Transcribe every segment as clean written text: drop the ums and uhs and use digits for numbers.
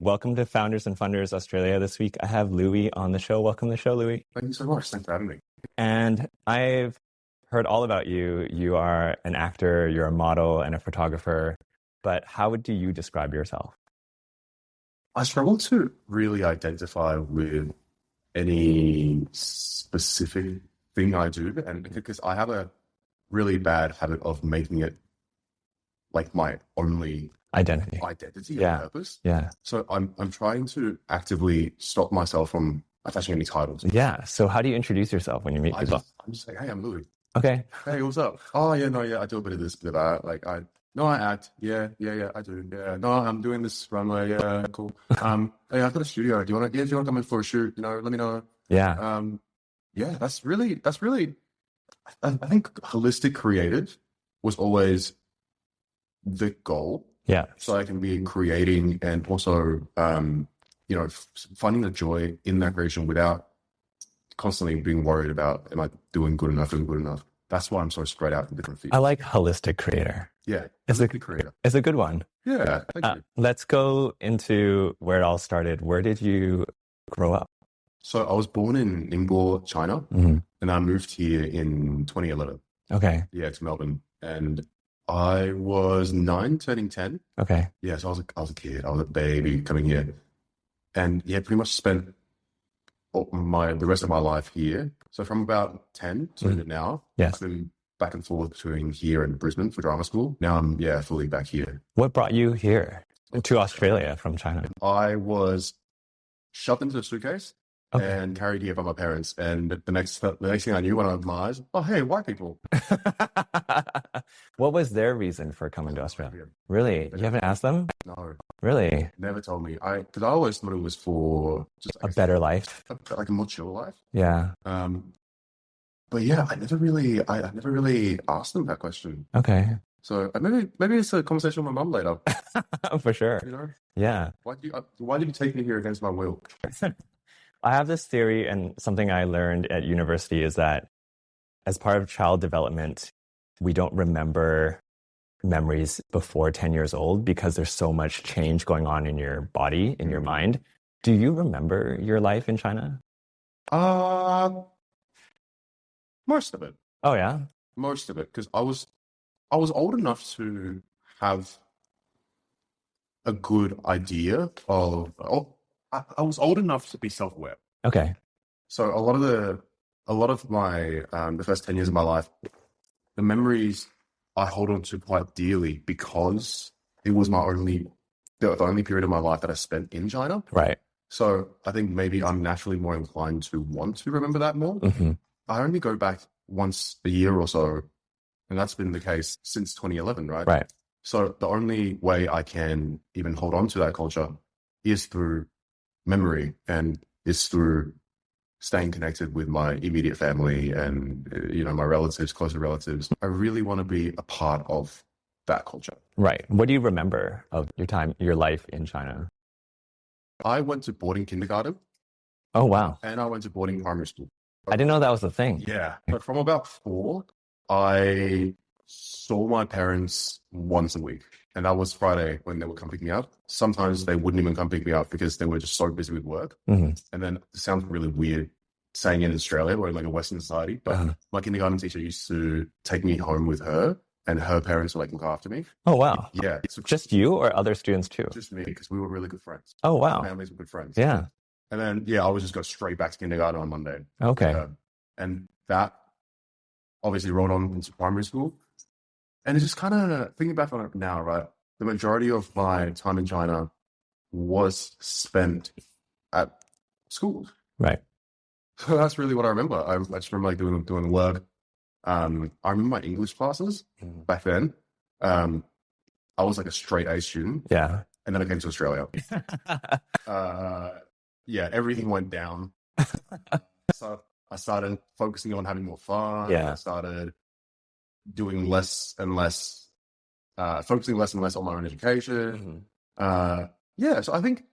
Welcome to Founders and Funders Australia. This week I have Louis on the show. Welcome to the show, Louis. Thank you so much. Thanks for having me. And I've heard all about you. You are an actor, you're a model, and a photographer. But how do you describe yourself? I struggle to really identify with any specific thing I do, and because I have a really bad habit of making it like my only Identity. and purpose. Yeah. So I'm trying to actively stop myself from attaching any titles. Yeah. So how do you introduce yourself when you meet people? I'm just like, hey, I'm Louis. Okay. Hey, what's up? Oh, yeah, no, yeah, I do a bit of this, bit of that. I act. Yeah, I do. Yeah, no, I'm doing this runway. Yeah, cool. Hey, I've got a studio. Do you want to come in for a shoot? Let me know. Yeah. Yeah, that's really, I think holistic creative was always the goal. Yeah. So I can be creating and also, finding the joy in that creation without constantly being worried about, am I doing good enough? That's why I'm so spread out in different fields. I like holistic creator. Yeah. It's a creator. It's a good one. Yeah. Thank you. Let's go into where it all started. Where did you grow up? So I was born in Ningbo, China, Mm-hmm. and I moved here in 2011. Okay. Yeah, to Melbourne. And I was 9, turning 10. Okay. Yeah, so I was a kid. I was a baby coming here. And yeah, pretty much spent the rest of my life here. So from about 10 to now, Yes. I've been back and forth between here and Brisbane for drama school. Now I'm, fully back here. What brought you here to Australia from China? I was shoved into a suitcase Okay. and carried here by my parents. And the next thing I knew when I opened my eyes, oh, hey, white people. What was their reason for coming to Australia? Really? You haven't asked them? No, Really? never told me. Because I always thought it was for just A better life? like a more chill life. Yeah. But yeah, I never really asked them that question. Okay. So maybe it's a conversation with my mum later. For sure. Yeah. Why did you take me here against my will? I have this theory, and something I learned at university is that as part of child development, we don't remember memories before 10 years old because there's so much change going on in your body, in your mind. Do you remember your life in China? Most of it. Oh, yeah? Most of it, because I was old enough to have a good idea of. I was old enough to be self-aware. Okay. So a lot of my the first 10 years of my life, the memories I hold on to quite dearly because it was the only period of my life that I spent in China. Right. So I think maybe I'm naturally more inclined to want to remember that more. Mm-hmm. I only go back once a year or so, and that's been the case since 2011, right? Right. So the only way I can even hold on to that culture is through memory and is through staying connected with my immediate family and, my relatives, closer relatives. I really want to be a part of that culture. Right. What do you remember of your life in China? I went to boarding kindergarten. Oh, wow. And I went to boarding primary school. I didn't know that was a thing. Yeah. But from about 4, I saw my parents once a week. And that was Friday when they would come pick me up. Sometimes they wouldn't even come pick me up because they were just so busy with work. Mm-hmm. And then it sounds really weird saying in Australia, we're in like a Western society, but my kindergarten teacher used to take me home with her and her parents would look after me. Oh, wow. Yeah. So just you or other students too? Just me, because we were really good friends. Oh, wow. Our families were good friends. Yeah. And then, I would just go straight back to kindergarten on Monday. Okay. And that obviously rolled on into primary school. And it's just kind of thinking back on it now, right? The majority of my time in China was spent at school. Right. So that's really what I remember. I just remember doing work. I remember my English classes back then. I was like a straight A student. Yeah. And then I came to Australia. Everything went down. So I started focusing on having more fun. Yeah. I started doing less and less, focusing less and less on my own education. Mm-hmm. So I think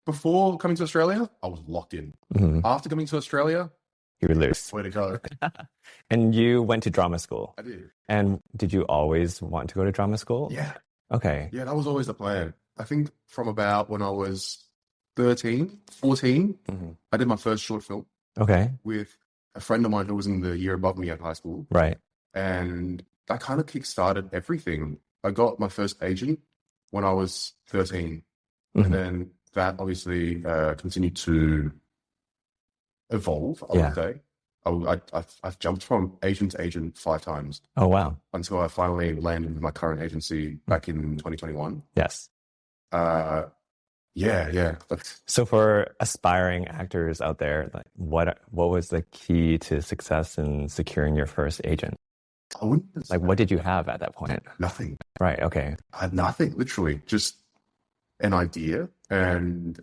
before coming to Australia, I was locked in. Mm-hmm. After coming to Australia, you were loose. way to go. And you went to drama school. I did. And did you always want to go to drama school? Yeah. Okay. Yeah, that was always the plan. I think from about when I was 13, 14, I did my first short film Okay. with a friend of mine who was in the year above me at high school. Right. And that kind of kickstarted everything. I got my first agent when I was 13. And then that obviously continued to evolve, I would say. I've jumped from agent to agent 5 times. Oh, wow. Until I finally landed with my current agency back in 2021. Yes. Yeah. So for aspiring actors out there, like what was the key to success in securing your first agent? I wouldn't like, what did you have at that point? Nothing. Right. Okay. I had nothing, literally, just an idea. And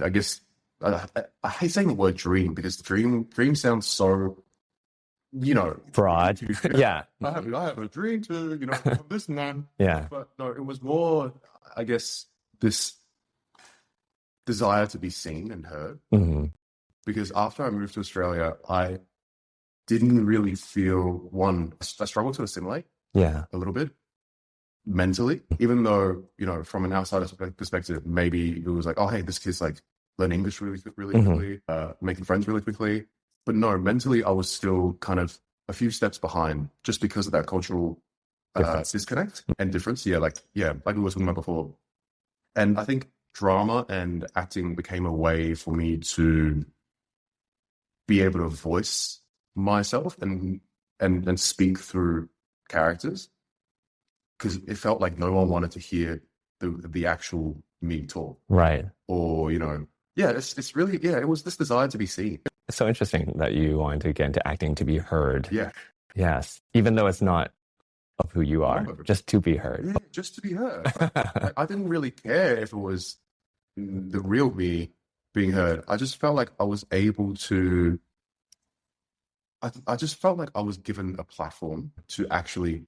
I guess I hate saying the word dream because dream sounds so, broad. Yeah. I have a dream to, this and that. Yeah. But no, it was more, I guess, this desire to be seen and heard. Because after I moved to Australia, I didn't really feel I struggled to assimilate a little bit mentally, even though, from an outsider's perspective, maybe it was like, oh, hey, this kid's like learning English really quickly, making friends really quickly. But no, mentally, I was still kind of a few steps behind just because of that cultural disconnect and difference. Like we were talking about before. And I think drama and acting became a way for me to be able to voice myself and speak through characters, because it felt like no one wanted to hear the actual me talk. Right. Or, it's really, it was this desire to be seen. It's so interesting that you wanted to get into acting to be heard. Yeah. Yes. Even though it's not of who you are, just to be heard. Yeah, just to be heard. I didn't really care if it was the real me being heard. I just felt like I was able to, I just felt like I was given a platform to actually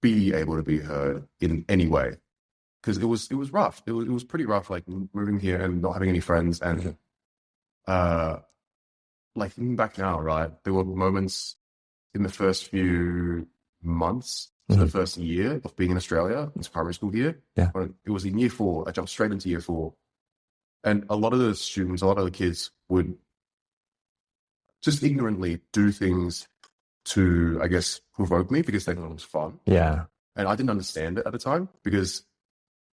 be able to be heard in any way. Because it was rough. It was pretty rough, like moving here and not having any friends. And like thinking back now, right, there were moments in the first few months, so the first year of being in Australia, it's primary school year. Yeah. When it was in year 4, I jumped straight into year 4. And a lot of the students, a lot of the kids would just ignorantly do things to, I guess, provoke me because they thought it was fun. Yeah. And I didn't understand it at the time because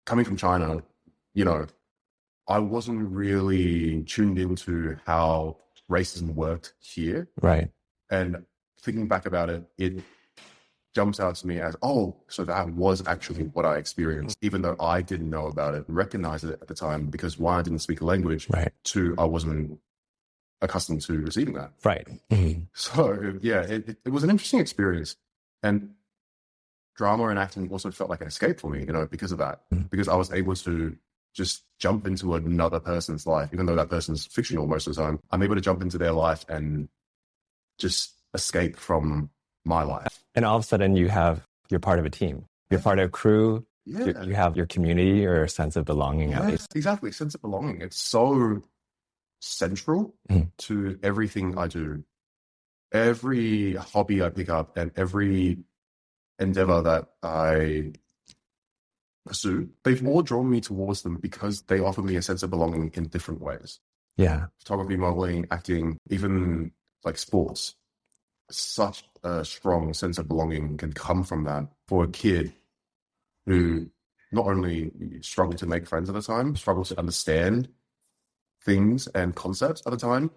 coming from China, I wasn't really tuned into how racism worked here. Right. And thinking back about it, it jumps out to me as, so that was actually what I experienced, even though I didn't know about it and recognize it at the time because 1, I didn't speak the language. Right. 2, I wasn't accustomed to receiving that. Right. So yeah, it was an interesting experience. And drama and acting also felt like an escape for me, because of that, because I was able to just jump into another person's life, even though that person's fictional most of the time. I'm able to jump into their life and just escape from my life. And all of a sudden you're part of a team. You're part of a crew. Yeah. You have your community or a sense of belonging at least. Exactly. Sense of belonging. It's so central to everything I do. Every hobby I pick up and every endeavor that I pursue, they've all drawn me towards them because they offer me a sense of belonging in different ways. Yeah. Photography, modeling, acting, even like sports. Such a strong sense of belonging can come from that for a kid who not only struggled to make friends at the time, struggled to understand things and concepts at the time.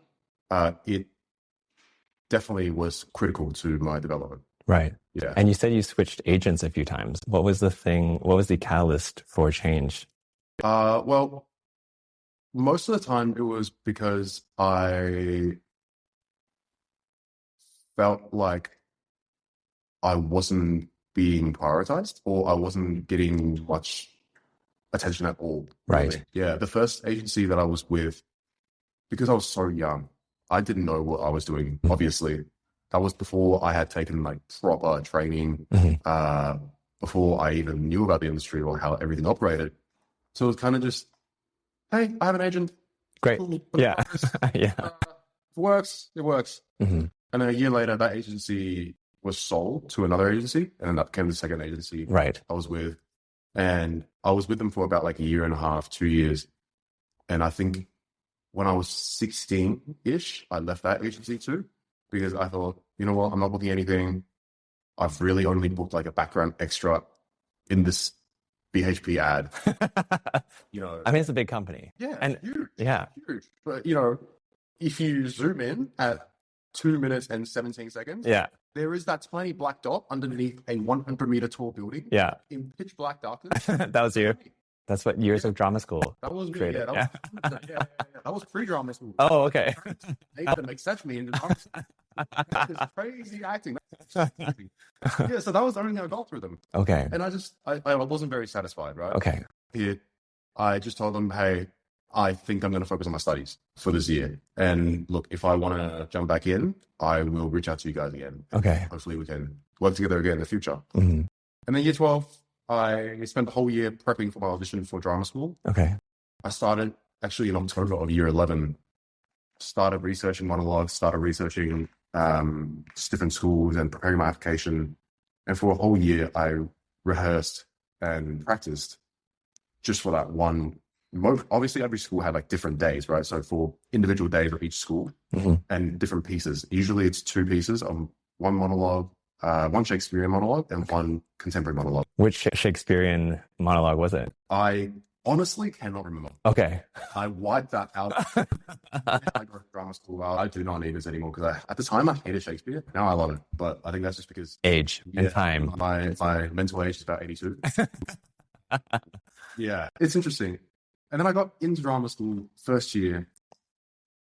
It definitely was critical to my development. Right. Yeah. And you said you switched agents a few times. What was the catalyst for change? Well, most of the time it was because I felt like I wasn't being prioritized or I wasn't getting much attention at all. Right. Really. Yeah. The first agency that I was with, because I was so young, I didn't know what I was doing, obviously. That was before I had taken like proper training, before I even knew about the industry or how everything operated. So it was kind of just, hey, I have an agent. Great. Yeah. Yeah. If it works, it works. And then a year later, that agency was sold to another agency, and then that became the second agency I was with. And I was with them for about like a year and a half, 2 years. And I think when I was 16-ish, I left that agency too, because I thought, you know what, I'm not booking anything. I've really only booked like a background extra in this BHP ad. I mean, it's a big company. Yeah, And huge, yeah. huge. But if you zoom in at 2 minutes and 17 seconds, Yeah. there is that tiny black dot underneath a 100-meter tall building. Yeah. In pitch black darkness. That was you. That's what years of drama school. That was me. created. Yeah, that was pre-drama school. Oh, okay. They didn't accept me in the drama school. It's crazy acting. Yeah, so that was the only thing I got through them. Okay. And I wasn't very satisfied, right? Okay. Here, I just told them, hey, I think I'm going to focus on my studies for this year. And look, if I want to jump back in, I will reach out to you guys again. Okay. Hopefully we can work together again in the future. Mm-hmm. And then year 12, I spent the whole year prepping for my audition for drama school. Okay. I started actually in October of year 11, started researching monologues, started researching different schools and preparing my application. And for a whole year, I rehearsed and practiced just for that one. Obviously, every school had like different days, right? So for individual days of each school and different pieces. Usually it's 2 pieces of one monologue, one Shakespearean monologue and one contemporary monologue. Which Shakespearean monologue was it? I honestly cannot remember. Okay. I wiped that out. I go to drama school. I do not need this anymore because at the time I hated Shakespeare. Now I love it, but I think that's just because age and time. My mental age is about 82. Yeah, it's interesting. And then I got into drama school first year.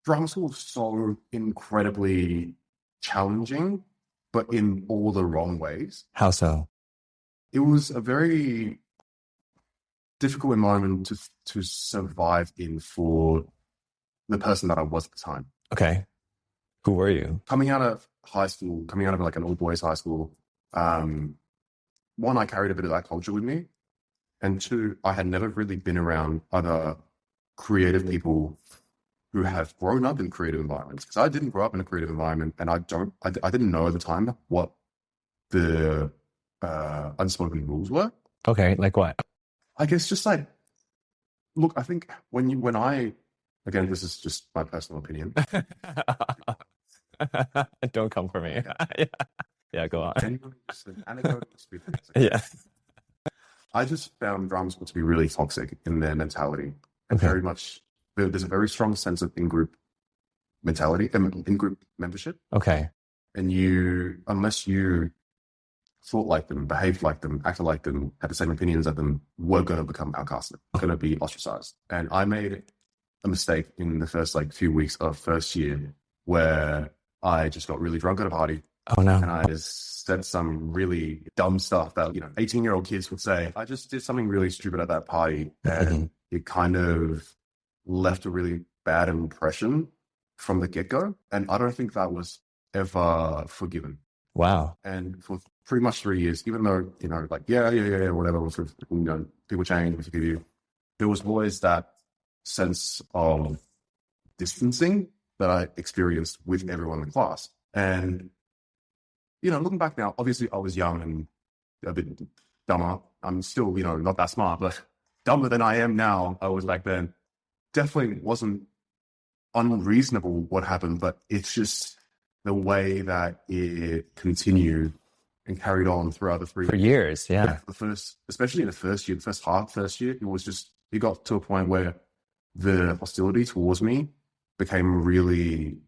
Drama school was so incredibly challenging, but in all the wrong ways. How so? It was a very difficult environment to survive in for the person that I was at the time. Okay. Who were you? Coming out of high school, coming out of like an all boys high school, one, I carried a bit of that culture with me. And 2, I had never really been around other creative people who have grown up in creative environments. Because I didn't grow up in a creative environment, and I didn't know at the time what the unspoken rules were. Okay, like what? I guess just like, look, I think again, this is just my personal opinion. Don't come for me. Yeah, go on. Genuinely, just an anecdote. Yeah. I just found drama school to be really toxic in their mentality. And very much, there's a very strong sense of in-group mentality, in-group membership. Okay. And unless you thought like them, behaved like them, acted like them, had the same opinions as them, were going to become outcasted, going to be ostracized. And I made a mistake in the first few weeks of first year where I just got really drunk at a party. Oh no. And I just said some really dumb stuff that 18-year-old kids would say. I just did something really stupid at that party, and it kind of left a really bad impression from the get-go. And I don't think that was ever forgiven. Wow. And for pretty much 3 years, even though whatever, people change, we forgive you, there was always that sense of distancing that I experienced with everyone in the class. And looking back now, obviously I was young and a bit dumber. I'm still, not that smart, but dumber than I am now. I was back then. Definitely wasn't unreasonable what happened, but it's just the way that it continued and carried on throughout the 3 years. For years, yeah. Especially in the first year, first year, it got to a point where the hostility towards me became really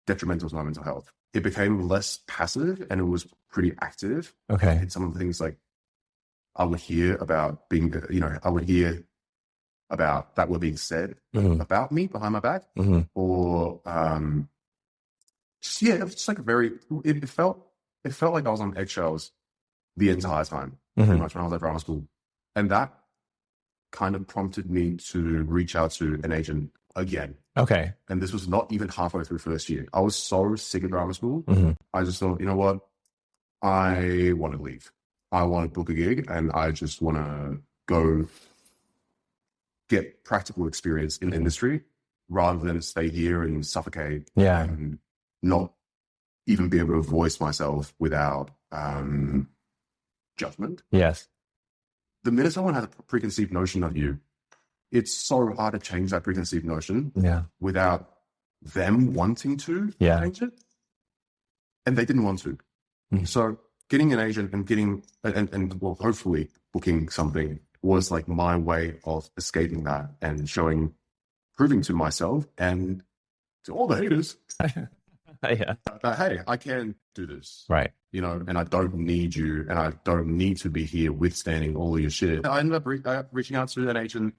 detrimental to my mental health. It became less passive and it was pretty active. Okay. And some of the things I would hear about that were being said about me behind my back, or it was just it felt like I was on eggshells the entire time, pretty much when I was at drama school, and that kind of prompted me to reach out to an agent again. Okay. And this was not even halfway through first year. I was so sick of drama school. I just thought, you know what? I want to leave. I want to book a gig and I just want to go get practical experience in the industry rather than stay here and suffocate and not even be able to voice myself without judgment. Yes. the minute someone has a preconceived notion of you, it's so hard to change that preconceived notion without them wanting to change it. And they didn't want to. So getting an agent and getting, and well, hopefully booking something was like my way of escaping that and proving to myself and to all the haters that, hey, I can do this. Right. You know, and I don't need you, and I don't need to be here withstanding all of your shit. I ended up reaching out to an agent.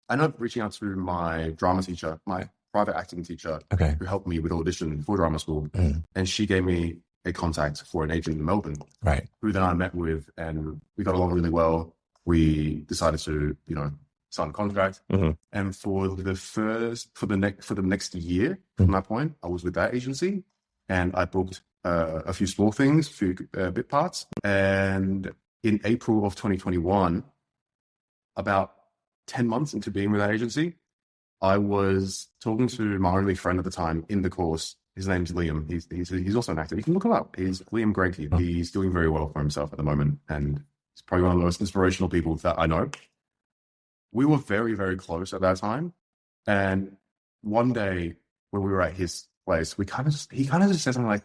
I ended up reaching out to my drama teacher, my private acting teacher, who helped me with audition for drama school. And she gave me a contact for an agent in Melbourne, who then I met with, and we got along really well. We decided to, you know, sign a contract. And for the next year from that point, I was with that agency, and I booked a few small things, a few bit parts. And in April of 2021, about 10 months into being with that agency, I was talking to my only friend at the time in the course. His name's Liam. He's also an actor. You can look him up. He's Liam Granke. He's doing very well for himself at the moment, and he's probably one of the most inspirational people that I know. We were very, very close at that time. And one day when we were at his place, he kind of just said something like,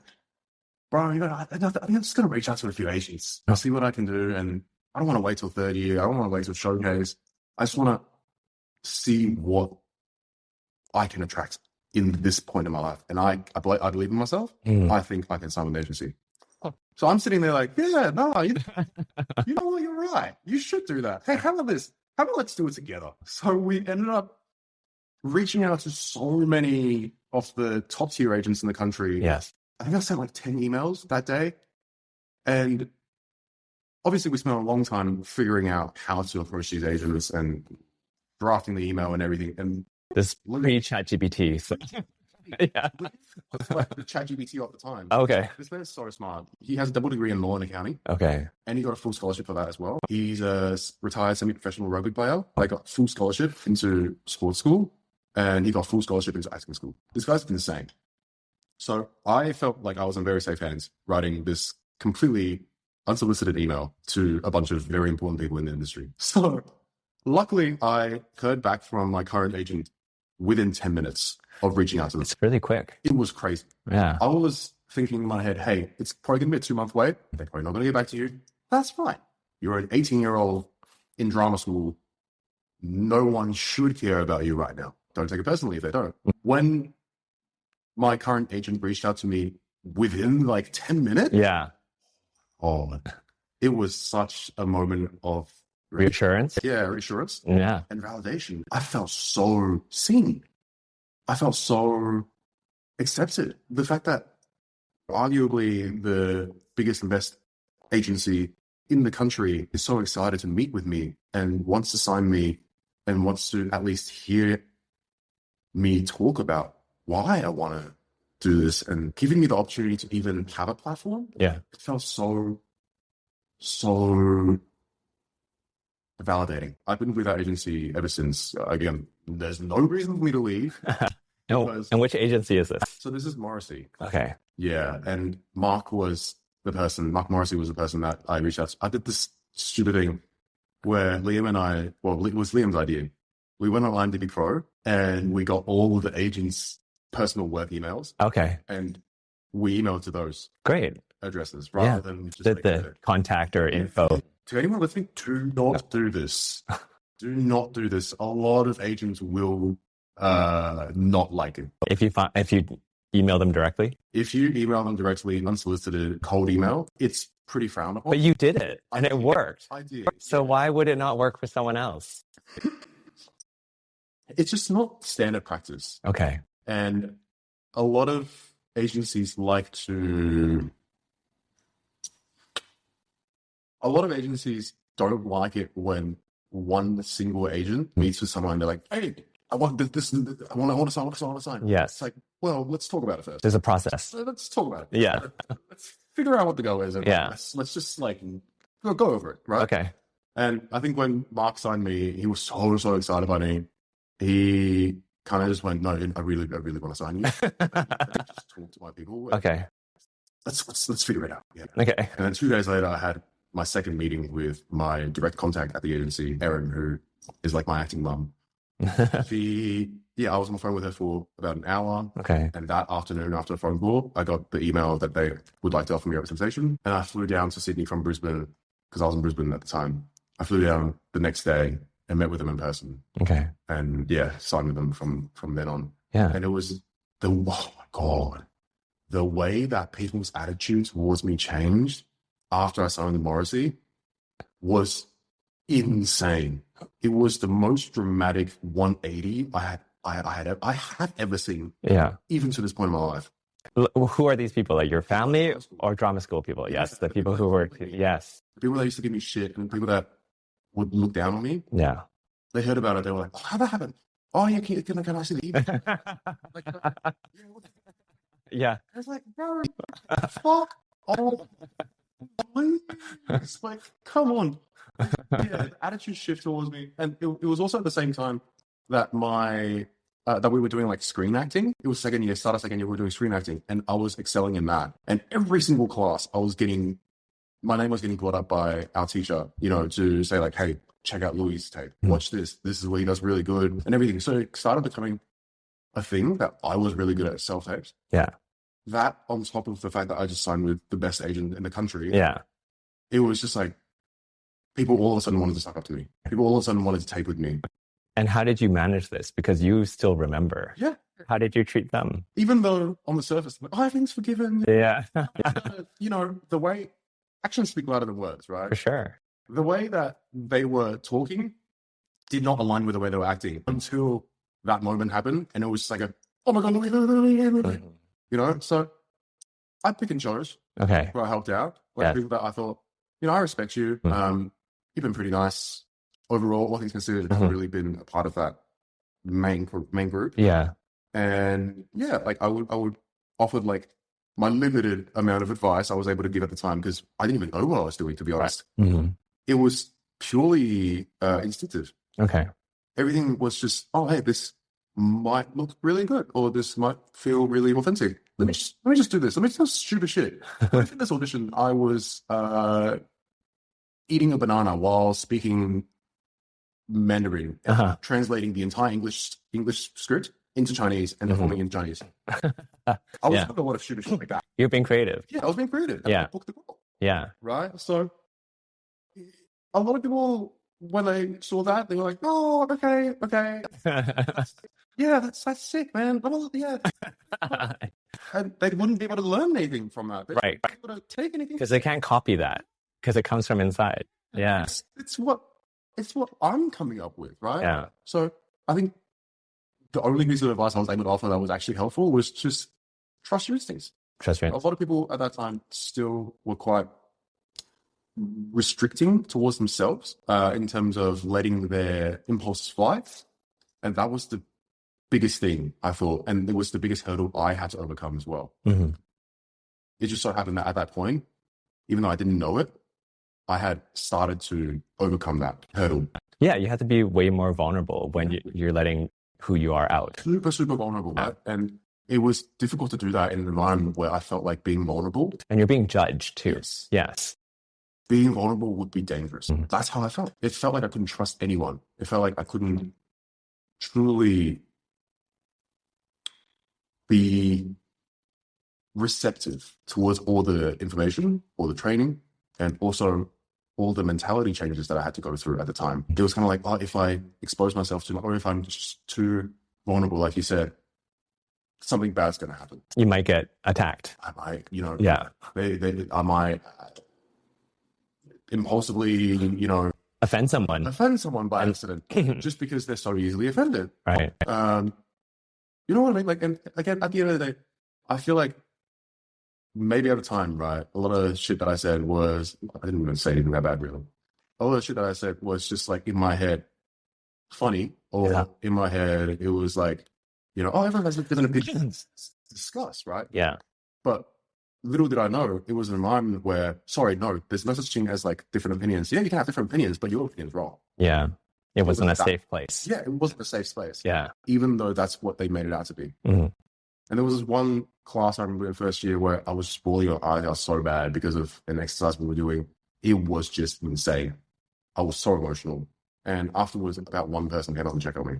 bro, you know, I'm just going to reach out to a few agents. I'll see what I can do. And I don't want to wait till third year. I don't want to wait till showcase. I just want to see what I can attract in this point in my life. And I believe in myself. I think I can sign an agency. So I'm sitting there like, yeah, no, you know what? You're right. You should do that. Hey, how about this? How about let's do it together? So we ended up reaching out to so many of the top tier agents in the country. Yes. I think I sent like 10 emails that day. And obviously we spent a long time figuring out how to approach these agents and drafting the email and everything. And this pre-ChatGPT. So. Like the ChatGPT at the time. Okay. This man is so smart. He has a double degree in law and accounting. Okay. And he got a full scholarship for that as well. He's a retired semi-professional rugby player. I got full scholarship into sports school, and he got full scholarship into acting school. This guy's insane. So I felt like I was in very safe hands writing this completely unsolicited email to a bunch of very important people in the industry. So luckily, I heard back from my current agent within 10 minutes of reaching out to them. It's really quick. It was crazy. Yeah. I was thinking in my head, hey, it's probably going to be a 2-month wait. They're probably not going to get back to you. That's fine. You're an 18-year-old in drama school. No one should care about you right now. Don't take it personally if they don't. When my current agent reached out to me within like 10 minutes. Yeah. Oh, it was such a moment of reassurance. Yeah, reassurance. Yeah. And validation. I felt so seen. I felt so accepted. The fact that arguably the biggest and best agency in the country is so excited to meet with me and wants to sign me and wants to at least hear me talk about why I want to do this and giving me the opportunity to even have a platform. Yeah. It felt so validating. I've been with that agency ever since. Again, there's no reason for me to leave. And which agency is this? So this is Morrissey. Okay. Yeah. And Mark Morrissey was the person that I reached out to. I did this stupid thing where Liam and I, well, it was Liam's idea. We went online to be pro and we got all of the agents' personal work emails. Okay. And we emailed to those great addresses rather than just the contact or info. To anyone listening, do not do this. Do not do this. A lot of agents will not like it. If you email them directly? If you email them directly, unsolicited, cold email, it's pretty frowned upon. But you did it, and it worked. I did. So why would it not work for someone else? It's just not standard practice. Okay. And a lot of agencies don't like it when one single agent meets with someone. They're like, hey, I want this. I want to sign. Yes. It's like, well, let's talk about it first. There's a process. So let's talk about it. Yeah. Let's figure out what the go is. And let's just like go over it. Right. Okay. And I think when Mark signed me, he was so excited by me. He kind of just went, no, I really want to sign you. Just talk to my people. Okay. Let's figure it out. Yeah. Okay. And then 2 days later, I had my second meeting with my direct contact at the agency, Erin, who is like my acting mum. I was on the phone with her for about an hour. Okay. And that afternoon, after the phone call, I got the email that they would like to offer me representation. And I flew down to Sydney from Brisbane because I was in Brisbane at the time. I flew down the next day and met with them in person. Okay. And signed with them from then on. Yeah. And it was oh my God, the way that people's attitude towards me changed after I signed with Morrissey was insane. It was the most dramatic 180 I had ever seen. Yeah. Even to this point in my life. Who are these people? Like your family or drama school people? Yes. The people who work. Yes. People that used to give me shit and people that would look down on me. Yeah. They heard about it. They were like, "Oh, how that happened? Oh, yeah, can I see the email?" Like, yeah. I was like, "Bro, fuck oh, please, like, come on." The attitude shift towards me, and it was also at the same time that that we were doing like screen acting. It was start of second year, we were doing screen acting, and I was excelling in that. And every single class, my name was getting brought up by our teacher, to say like, "Hey, check out Louis' tape. Watch this. This is where he does really good," and everything. So it started becoming a thing that I was really good at self-tapes. Yeah. That on top of the fact that I just signed with the best agent in the country. Yeah. It was just like people all of a sudden wanted to suck up to me. People all of a sudden wanted to tape with me. And how did you manage this? Because you still remember. Yeah. How did you treat them? Even though on the surface, like, everything's forgiven. Yeah. The way actions speak louder than words, right? For sure. The way that they were talking did not align with the way they were acting until that moment happened. And it was just like oh my God, so I pick and chose. Okay. Where I helped out. Like people that I thought, I respect you. You've been pretty nice. Overall, all things considered, I've really been a part of that main group. Yeah. And like I would offer like my limited amount of advice I was able to give at the time because I didn't even know what I was doing, to be honest. Right. Mm-hmm. It was purely instinctive. Okay. Everything was just, oh, hey, this might look really good, or this might feel really authentic. Let me just do this. Let me do stupid shit. In this audition, I was eating a banana while speaking Mandarin, translating the entire English script into Chinese and performing in Chinese. I was doing a lot of stupid shit like that. You're being creative. Yeah, I was being creative. Yeah. Book the call. Yeah. Right. So a lot of people, when they saw that, they were like, "Oh, okay." Yeah, that's sick, man. Yeah. And they wouldn't be able to learn anything from that. They wouldn't be able to take anything. Because they can't copy that. Because it comes from inside. Yeah. It's what I'm coming up with, right? Yeah. So I think the only piece of advice I was able to offer that was actually helpful was just trust your instincts. Trust your instincts. A lot of people at that time still were quite restricting towards themselves in terms of letting their impulses fly. And that was the biggest thing, I thought. And it was the biggest hurdle I had to overcome as well. Mm-hmm. It just so happened that at that point, even though I didn't know it, I had started to overcome that hurdle. Yeah, you have to be way more vulnerable when you're letting who you are out. Super, super vulnerable, right? And it was difficult to do that in an environment where I felt like being vulnerable. And you're being judged too. Yes. Being vulnerable would be dangerous. Mm-hmm. That's how I felt. It felt like I couldn't trust anyone. It felt like I couldn't truly be receptive towards all the information, all the training, and also all the mentality changes that I had to go through at the time. It was kind of like, oh, if I expose myself too much, or if I'm just too vulnerable, like you said, something bad's going to happen. You might get attacked. I might, Yeah. I might impulsively, offend someone by accident, just because they're so easily offended. Right. You know what I mean? Like, and again, at the end of the day, I feel like maybe at the time, right, a lot of shit that I said was, I didn't even say anything that bad, really. A lot of shit that I said was just like in my head, funny, or in my head, it was like, oh, everyone has different opinions. Discuss, right? Yeah. But little did I know, it was an environment where, there's no such thing as like different opinions. Yeah, you can have different opinions, but your opinion's wrong. Yeah. It wasn't a safe place. Yeah, it wasn't a safe space. Yeah. Even though that's what they made it out to be. Mm-hmm. And there was this one class I remember in first year where I was spooling your eyes out so bad because of an exercise we were doing. it was just insane. I was so emotional. And afterwards, about one person came up and checked on me.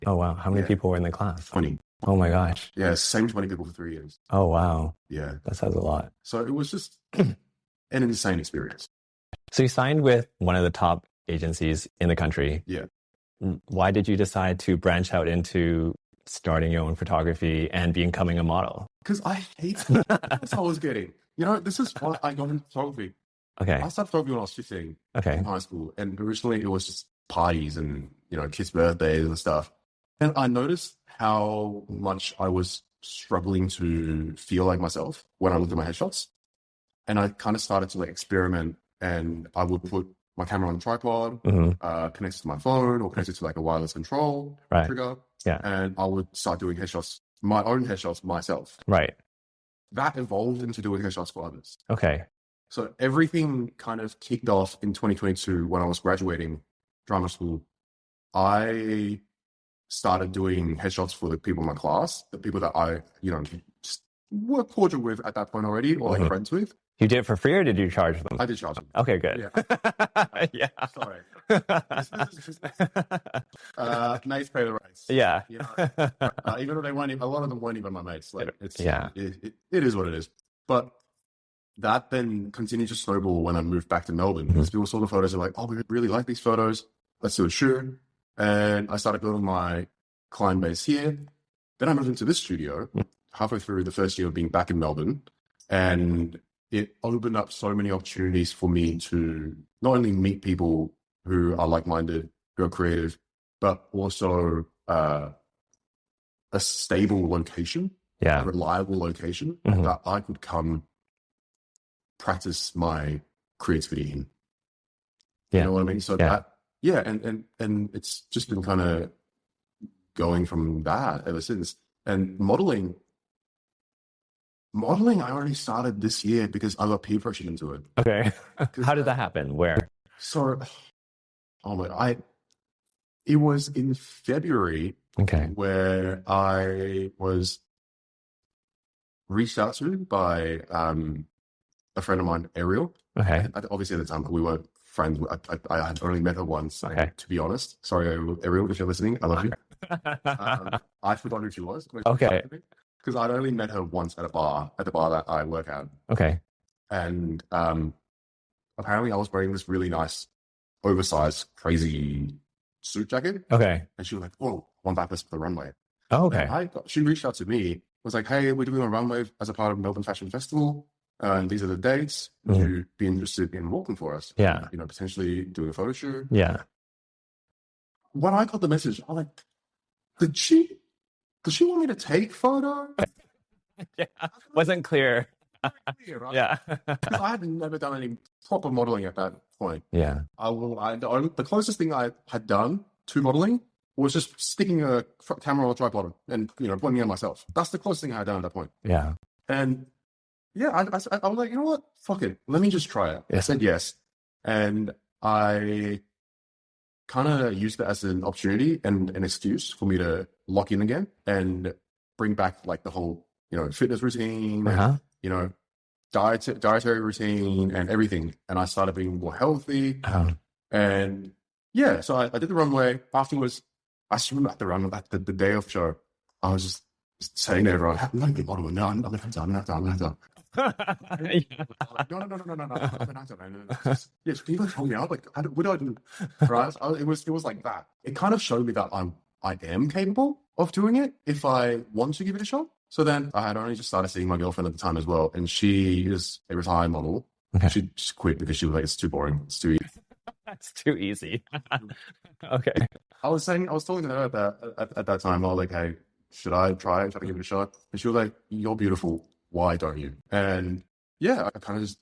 Oh, wow. How many people were in the class? 20. Oh my gosh. Yeah, same 20 people for 3 years. Oh, wow. Yeah. That says a lot. So it was just an insane experience. So you signed with one of the top agencies in the country. Yeah. Why did you decide to branch out into starting your own photography and becoming a model? Because I hate what I was getting. You know, this is why I got into photography. Okay. I started photography when I was 15 Okay. in high school. And originally it was just parties and, you know, kids' birthdays and stuff. And I noticed how much I was struggling to feel like myself when I looked at my headshots. And I kind of started to like experiment, and I would put my camera on a tripod, connect it to my phone or connect it to like a wireless control trigger. Yeah. And I would start doing headshots, my own headshots myself. Right. That evolved into doing headshots for others. Okay. So everything kind of kicked off in 2022 when I was graduating drama school. I started doing headshots for the people in my class, the people that I, you know, just were cordial with at that point already, or like friends with. You did it for free, or did you charge them? I did charge them. Okay, good. Yeah. Sorry. Mates pay the rates. Yeah. You know, even though they weren't, a lot of them weren't even my mates. Like it's, it is what it is. But that then continued to snowball when I moved back to Melbourne, because people saw the photos and like, oh, we really like these photos. Let's do a shoot. And I started building my client base here. Then I moved into this studio halfway through the first year of being back in Melbourne. And it opened up so many opportunities for me to not only meet people who are like-minded, who are creative, but also a stable location, a reliable location that I could come practice my creativity in. You know what I mean? So that, and it's just been kind of going from that ever since. And modeling, I already started this year because I got peer pressured into it. Okay. How did that happen? Where? So, it was in February where I was reached out to by a friend of mine, Ariel. Okay. Obviously at the time we weren't friends. I had only met her once, to be honest. Sorry, Ariel, if you're listening, I love you. I forgot who she was. Okay. Because I'd only met her once at the bar that I work at. Okay. And apparently I was wearing this really nice, oversized, crazy suit jacket. Okay. And she was like, oh, one backlist for the runway. Oh, okay. She reached out to me, was like, hey, we're doing a runway as a part of Melbourne Fashion Festival. And these are the dates. Would you be interested in walking for us? Yeah. You know, potentially doing a photo shoot. Yeah. When I got the message, I'm like, did she want me to take photos? Wasn't clear. Right? Yeah. Because I had never done any proper modeling at that point. Yeah. The closest thing I had done to modeling was just sticking a camera on a tripod and, you know, pointing at myself. That's the closest thing I had done at that point. Yeah. And yeah, I was like, you know what? Fuck it. Let me just try it. I said yes. And I kind of used it as an opportunity and an excuse for me to lock in again and bring back like the whole, you know, fitness routine, and, you know, dietary routine and everything. And I started being more healthy. And yeah, so I did the runway. Afterwards, I swim at the runway, the day of show. I was just saying to everyone, I'm going to be modeling. No, I'm going to have to. No. Yes, people told me, I was like, what do I do? Right? It was like that. It kind of showed me that I am capable of doing it if I want to give it a shot. So then I had only just started seeing my girlfriend at the time as well, and she is a retired model. She just quit because she was like, it's too boring. It's too easy. It's too easy. Okay. I was talking to her at that time. I was like, hey, should I try to give it a shot? And she was like, you're beautiful. Why don't you? And yeah, I kind of just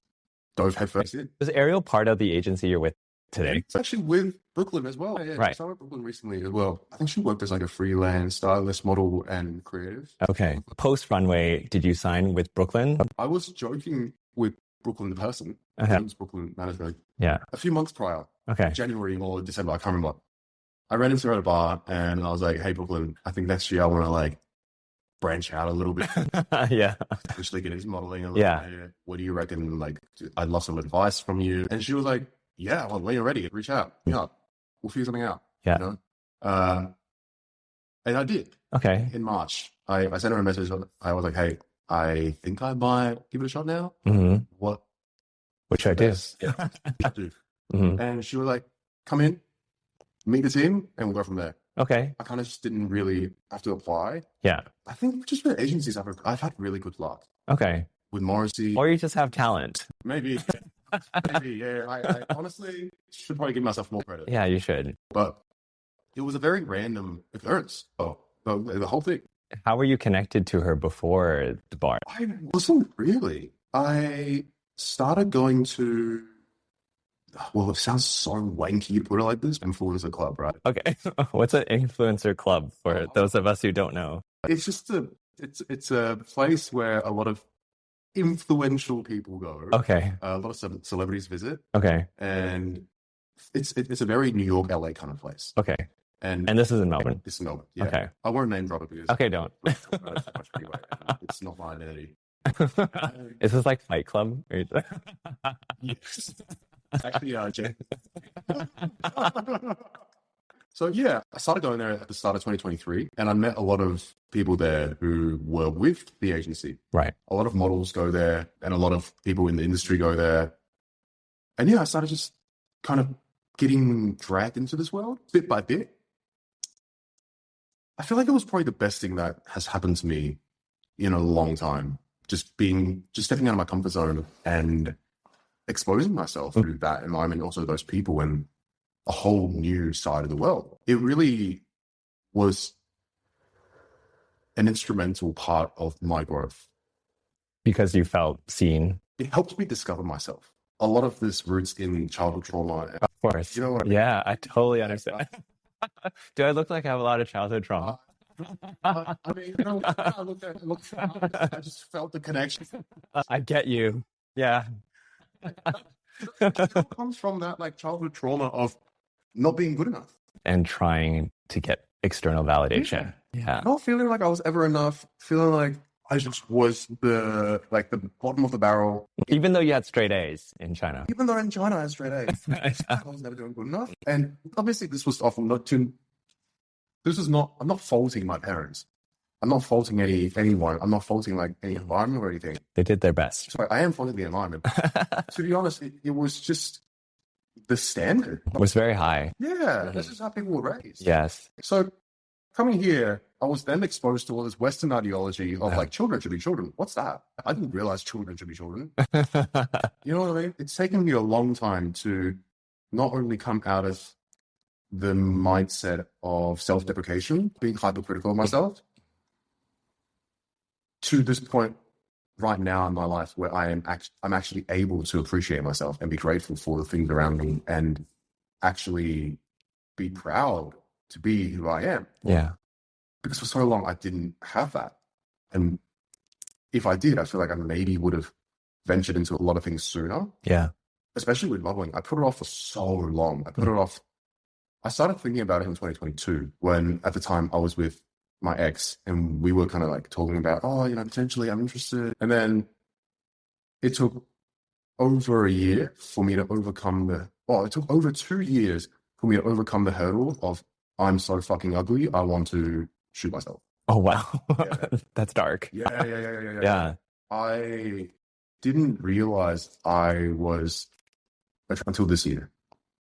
dove headfirst in. Is Ariel part of the agency you're with today? It's actually with Brooklyn as well. Yeah, right. So I went to Brooklyn recently as well. I think she worked as like a freelance stylist, model, and creative. Okay. Post runway, did you sign with Brooklyn? I was joking with Brooklyn, the person. Brooklyn management. Yeah. A few months prior. Okay. January or December, I can't remember. I ran into her at a bar and I was like, hey, Brooklyn, I think next year I want to like branch out a little bit, Yeah. potentially get into modeling a little Yeah. bit. What do you reckon? Like, I'd love some advice from you. And she was like, yeah, well, when you're ready, reach out. Yeah, we'll figure something out. Yeah. You know? And I did. Okay. In March, I sent her a message. I was like, hey, I think I might give it a shot now. Mm-hmm. What? Which I do. Yeah, I do. Mm-hmm. And she was like, come in, meet the team, and we'll go from there. Okay. I kind of just didn't really have to apply. Yeah. I think just with agencies, I've had really good luck. Okay. With Morrissey. Or you just have talent. Maybe. Maybe, yeah. I honestly should probably give myself more credit. Yeah, you should. But it was a very random occurrence. The whole thing. How were you connected to her before the bar? I wasn't really. I started going to, well, it sounds so wanky to put it like this, influencer club, right? Okay. What's an influencer club for those of us who don't know? It's just it's a place where a lot of influential people go. Okay. A lot of celebrities visit. Okay. And it's a very New York, LA kind of place. Okay. And this is in Melbourne. This is Melbourne. Yeah. Okay. I won't name drop it because okay, don't. Anyway, it's not my identity. Is this like Fight Club? Yes. Actually, Jay. So yeah, I started going there at the start of 2023, and I met a lot of people there who were with the agency. Right. A lot of models go there, and a lot of people in the industry go there. And yeah, I started just kind of getting dragged into this world bit by bit. I feel like it was probably the best thing that has happened to me in a long time. Just stepping out of my comfort zone and exposing myself to that environment, also those people, and a whole new side of the world. It really was an instrumental part of my growth. Because you felt seen. It helped me discover myself. A lot of this roots in childhood trauma. Of course. You know what I mean? Yeah, I totally understand. Do I look like I have a lot of childhood trauma? I mean, you know, I just felt the connection. I get you. Yeah. It comes from that like childhood trauma of not being good enough. And trying to get external validation. Yeah. Not feeling like I was ever enough, feeling like I just was the bottom of the barrel. Even though you had straight A's in China. Even though in China I had straight A's. I was never doing good enough. And obviously this was often I'm not faulting my parents. I'm not faulting anyone. I'm not faulting like any environment or anything. They did their best. So I am faulting the environment. To be honest, it was just the standard. It was very high. Yeah, this is how people were raised. Yes. So coming here, I was then exposed to all this Western ideology of like children should be children. What's that? I didn't realize children should be children. You know what I mean? It's taken me a long time to not only come out of the mindset of self-deprecation, being hypercritical of myself, to this point right now in my life where I'm actually able to appreciate myself and be grateful for the things around me and actually be proud to be who I am. Yeah. Because for so long I didn't have that. And if I did, I feel like I maybe would have ventured into a lot of things sooner. Yeah. Especially with modeling. I put it off for so long. I started thinking about it in 2022 when at the time I was with my ex and we were kind of like talking about, potentially I'm interested. And then it took over a year for me to overcome it took over 2 years for me to overcome the hurdle of I'm so fucking ugly, I want to shoot myself. Oh, wow. Yeah. That's dark. Yeah. I didn't realize I was, until this year,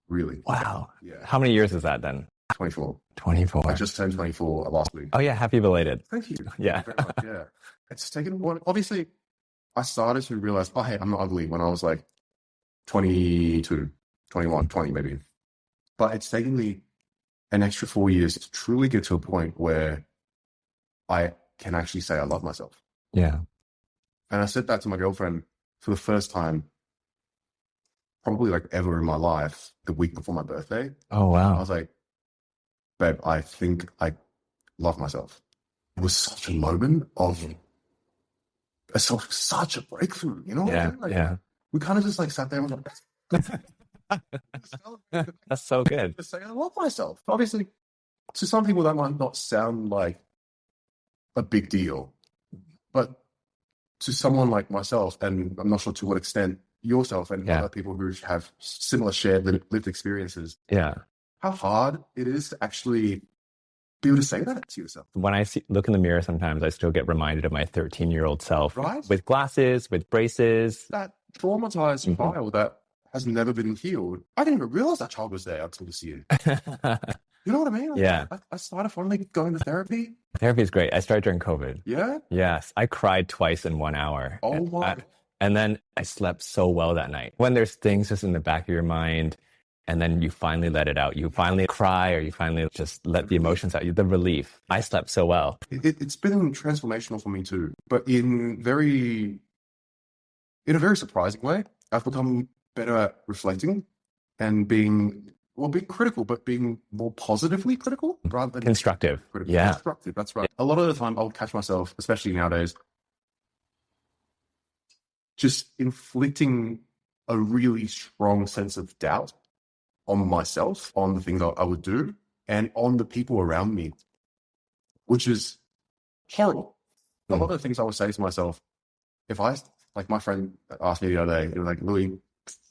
really. Wow. Yeah. How many years is that then? 24. 24. I just turned 24 last week. Oh, yeah. Happy belated. Thank you. Yeah. Thank you very much. Yeah. It's taken one. Obviously, I started to realize, hey, I'm not ugly when I was like 22, 21, 20 maybe. But it's taken me an extra 4 years to truly get to a point where I can actually say I love myself. Yeah. And I said that to my girlfriend for the first time, probably like ever in my life, the week before my birthday. Oh, wow. I was like, babe, I think I love myself. It was such a moment of such a breakthrough, you know? Yeah. Like, yeah. We kind of just like sat there and That's so good. to say I love myself. Obviously, to some people that might not sound like a big deal. But to someone like myself, and I'm not sure to what extent yourself and other people who have similar shared lived experiences, how hard it is to actually be able to say that to yourself. When I look in the mirror, sometimes I still get reminded of my 13-year-old self, with glasses, with braces. That traumatized child that has never been healed. I didn't even realize that child was there until this year. You know what I mean? I started finally going to therapy. Therapy is great. I started during COVID. Yeah? Yes. I cried twice in 1 hour. Oh my. And then I slept so well that night. When there's things just in the back of your mind, and then you finally let it out. You finally cry, or you finally just let the emotions out. The relief. I slept so well. It's been transformational for me too, but in a very surprising way. I've become better at reflecting and being critical, but being more positively critical rather than constructive. Critical. Yeah. Constructive, that's right. A lot of the time I'll catch myself, especially nowadays, just inflicting a really strong sense of doubt on myself, on the things I would do, and on the people around me, which is horrible. A lot of the things I would say to myself, like my friend asked me the other day, he was like, Louis,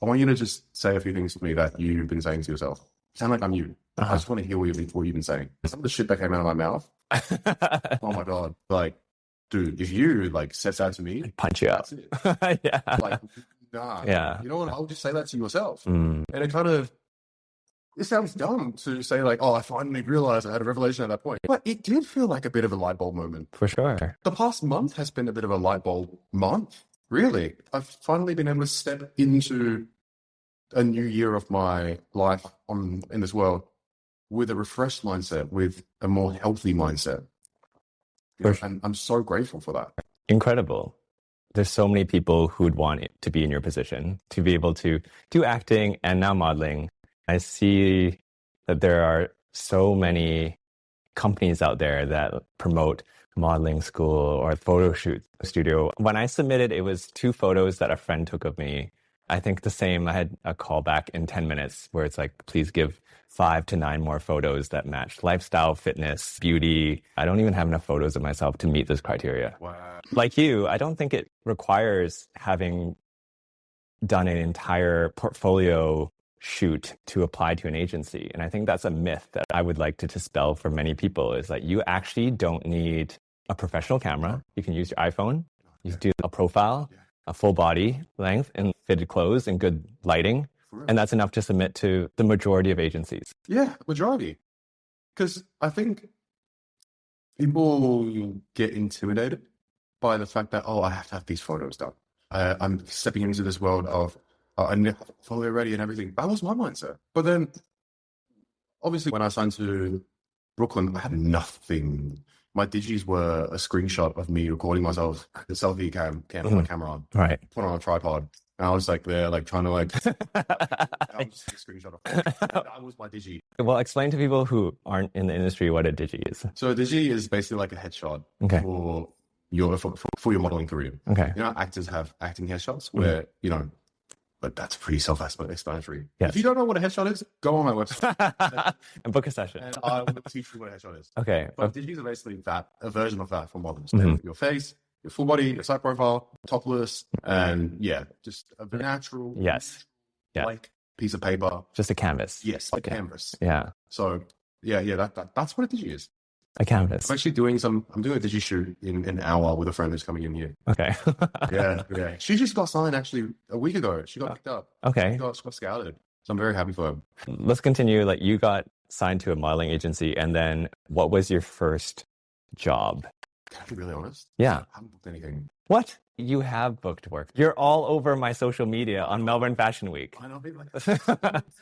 I want you to just say a few things to me that you've been saying to yourself. Sound like I'm you. I just want to hear what you've been saying. Some of the shit that came out of my mouth, oh my God. Like, dude, if you said that to me, I'd punch you up. Yeah. Nah. Yeah. You know what? I'll just say that to yourself. And it sounds dumb to say I finally realized I had a revelation at that point. But it did feel like a bit of a light bulb moment. For sure. The past month has been a bit of a light bulb month. Really. I've finally been able to step into a new year of my life in this world with a refreshed mindset, with a more healthy mindset. And I'm so grateful for that. Incredible. There's so many people who would want to be in your position, to be able to do acting and now modeling. I see that there are so many companies out there that promote modeling school or photo shoot studio. When I submitted, it was 2 photos that a friend took of me. I think the same, I had a call back in 10 minutes where it's like, please give 5 to 9 more photos that match lifestyle, fitness, beauty. I don't even have enough photos of myself to meet this criteria. Wow. Like you, I don't think it requires having done an entire portfolio shoot to apply to an agency. And I think that's a myth that I would like to dispel for many people, is that you actually don't need a professional camera. You can use your iPhone. You do a profile, a full body length and fitted clothes and good lighting. And that's enough to submit to the majority of agencies. Yeah, majority. Because I think people get intimidated by the fact that, I have to have these photos done. I'm stepping into this world of I'm fully ready and everything. That was my mindset. But then, obviously, when I signed to Brooklyn, I had nothing. My digis were a screenshot of me recording myself, the selfie cam with my camera on, put on a tripod. And I was there, trying to that was just a screenshot of that was my digi. Well, explain to people who aren't in the industry what a digi is. So a digi is basically like a headshot for your modeling career. Okay. You know, actors have acting headshots where, but that's pretty self-explanatory. Yes. If you don't know what a headshot is, go on my website and book a session. And I will teach you what a headshot is. Okay. But digis are basically a version of that for models. Your face, your full body, your side profile, topless, and just a natural, like piece of paper. Just a canvas. Yes, a canvas. Yeah. So that's what a digi is. A canvas. I'm actually doing a digi shoot in an hour with a friend who's coming in here. Okay. yeah. She just got signed actually a week ago. She got picked up. Okay. She got scouted. So I'm very happy for her. Let's continue. You got signed to a modeling agency, and then what was your first job? Can I be really honest? Yeah. I haven't booked anything. What? You have booked work. You're all over my social media on Melbourne Fashion Week. I know, that's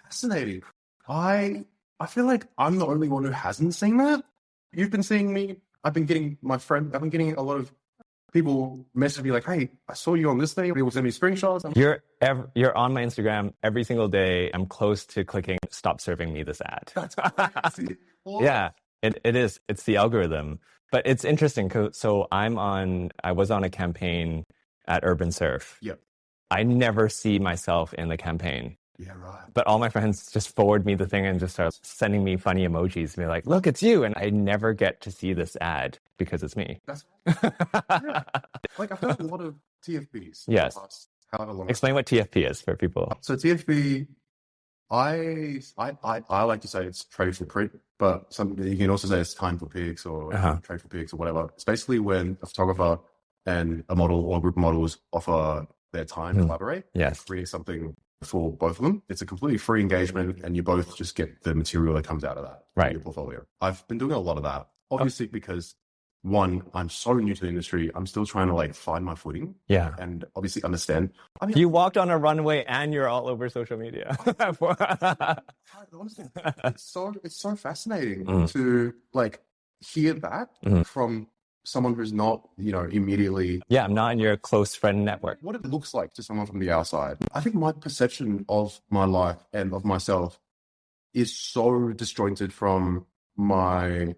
fascinating. I feel like I'm the only one who hasn't seen that. You've been seeing me. I've been getting a lot of people message me like, hey, I saw you on this thing. People send me screenshots. You're on my Instagram every single day. I'm close to clicking stop serving me this ad. That's crazy. Yeah, it is. It's the algorithm. But it's interesting. So I was on a campaign at Urban Surf. Yep. I never see myself in the campaign. Yeah, right. But all my friends just forward me the thing and just start sending me funny emojis and be like, look, it's you. And I never get to see this ad because it's me. That's yeah. Like I've done a lot of TFBs. Yes. However long. Explain what TFP is for people. So TFB, I like to say it's trade for print, but you can also say it's time for pics or trade for pics or whatever. It's basically when a photographer and a model or a group of models offer their time to collaborate. Yes. Create something for both of them. It's a completely free engagement and you both just get the material that comes out of that in your portfolio. I've been doing a lot of that, obviously because one, I'm so new to the industry. I'm still trying to like find my footing. Yeah. And obviously understand. I mean, you walked on a runway and you're all over social media. Honestly, it's so fascinating to like hear that from someone who's not, immediately. Yeah, I'm not in your close friend network. What it looks like to someone from the outside. I think my perception of my life and of myself is so disjointed from the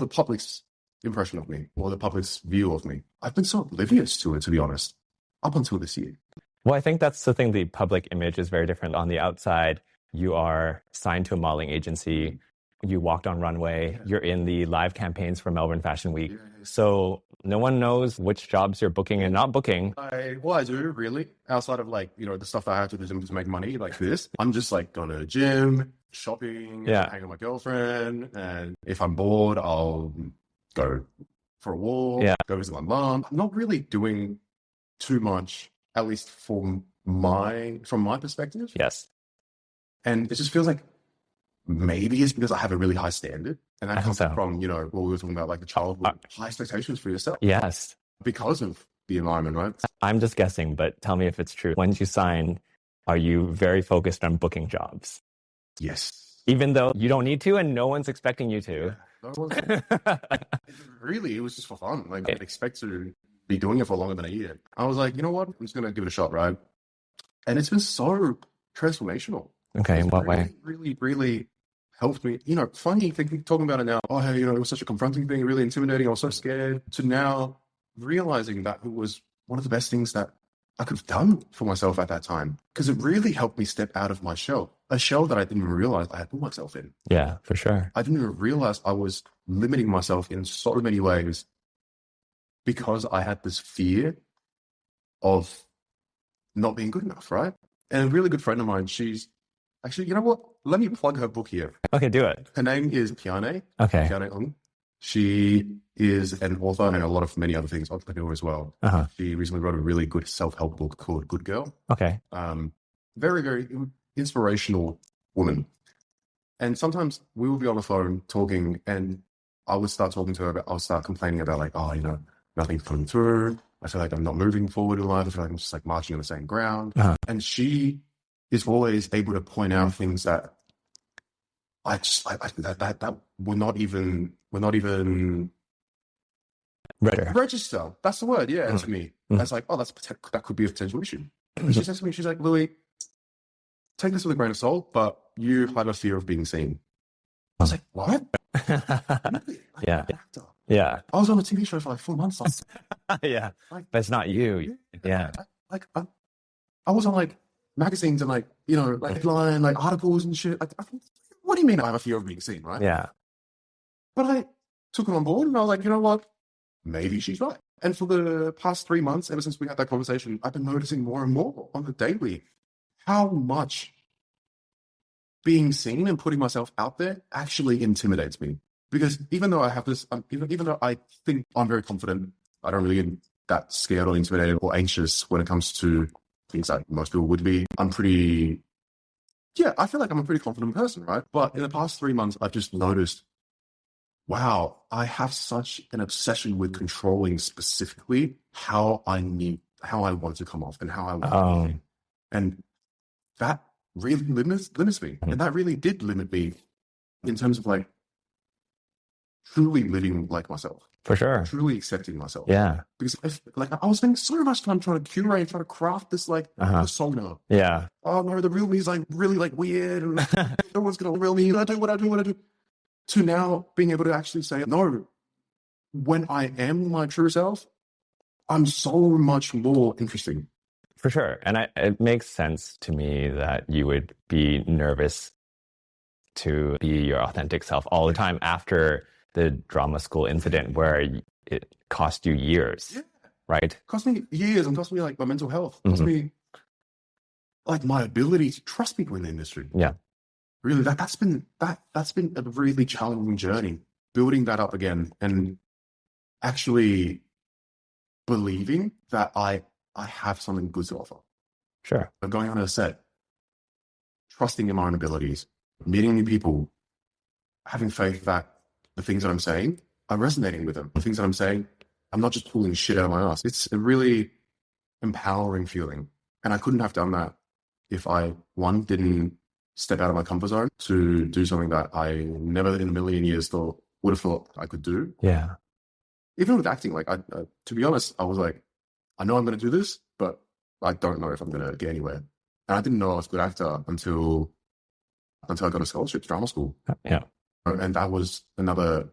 public's impression of me or the public's view of me. I've been so oblivious to it, to be honest, up until this year. Well, I think that's the thing. The public image is very different. On the outside, you are signed to a modeling agency. You walked on runway. You're in the live campaigns for Melbourne Fashion Week. So no one knows which jobs you're booking and not booking. I do, really. Outside of like, the stuff I have to do to make money like this, I'm just like going to the gym, shopping, hanging with my girlfriend. And if I'm bored, I'll go for a walk, go visit my mom. I'm not really doing too much, at least from my perspective. Yes. And it just feels like maybe it's because I have a really high standard. And that comes from, what we were talking about, like the childhood high expectations for yourself. Yes. Because of the environment, right? I'm just guessing, but tell me if it's true. Once you sign, are you very focused on booking jobs? Yes. Even though you don't need to and no one's expecting you to. Yeah, no one's really, it was just for fun. Like, I didn't expect to be doing it for longer than a year. I was like, you know what? I'm just going to give it a shot, right? And it's been so transformational. Okay, in what way? Really, really helped me. Funny talking about it now. Oh, hey, it was such a confronting thing, really intimidating. I was so scared. To now realizing that it was one of the best things that I could have done for myself at that time, because it really helped me step out of my shell, a shell that I didn't even realize I had put myself in. Yeah, for sure. I didn't even realize I was limiting myself in so many ways because I had this fear of not being good enough, right? And a really good friend of mine, she's actually, you know what? Let me plug her book here. Okay, do it. Her name is Piane. Okay. Piane Ong. She is an author and a lot of many other things, entrepreneur as well. She recently wrote a really good self-help book called Good Girl. Okay. Very, very inspirational woman. And sometimes we would be on the phone talking and I would start talking to her I would start complaining about like, nothing's coming through. I feel like I'm not moving forward in life. I feel like I'm just like marching on the same ground. And she is always able to point out things that that were not even register. That's the word, to me. That's like, that could be a potential issue. She says to me, she's like, Louis, take this with a grain of salt, but you have a fear of being seen. I was like, what? Really? Yeah. Yeah. I was on a TV show for like 4 months. Yeah. But it's not you. Yeah. I was on like magazines and like, like headline, like articles and shit. Like, what do you mean I have a fear of being seen, right? Yeah. But I took it on board and I was like, you know what? Maybe she's right. And for the past 3 months, ever since we had that conversation, I've been noticing more and more on the daily how much being seen and putting myself out there actually intimidates me. Because even though I have this, even though I think I'm very confident, I don't really get that scared or intimidated or anxious when it comes to things that most people would be. I feel like I'm a pretty confident person, right? But in the past 3 months, I've just noticed, wow, I have such an obsession with controlling specifically how I want to come off and how I want to be. And that really limits me. And that really did limit me in terms of like truly living like myself. For sure. Truly accepting myself. Yeah. Because I was spending so much time trying to curate and trying to craft this like persona. Yeah. Oh no, the real me is like really like weird and no one's gonna real me. I do what I do. To now being able to actually say, no, when I am my true self, I'm so much more interesting. For sure. And it makes sense to me that you would be nervous to be your authentic self all the time after the drama school incident where it cost you years, right? It cost me years and cost me like my mental health. It cost me like my ability to trust people in the industry. Yeah. Really, that's been a really challenging journey, building that up again and actually believing that I have something good to offer. Sure. But going on a set, trusting in my own abilities, meeting new people, having faith that the things that I'm saying are resonating with them. The things that I'm saying, I'm not just pulling shit out of my ass. It's a really empowering feeling. And I couldn't have done that if I, one, didn't step out of my comfort zone to do something that I never in a million years would have thought I could do. Yeah. Even with acting, like, to be honest, I was like, I know I'm going to do this, but I don't know if I'm going to get anywhere. And I didn't know I was a good actor until I got a scholarship to drama school. Yeah. And that was another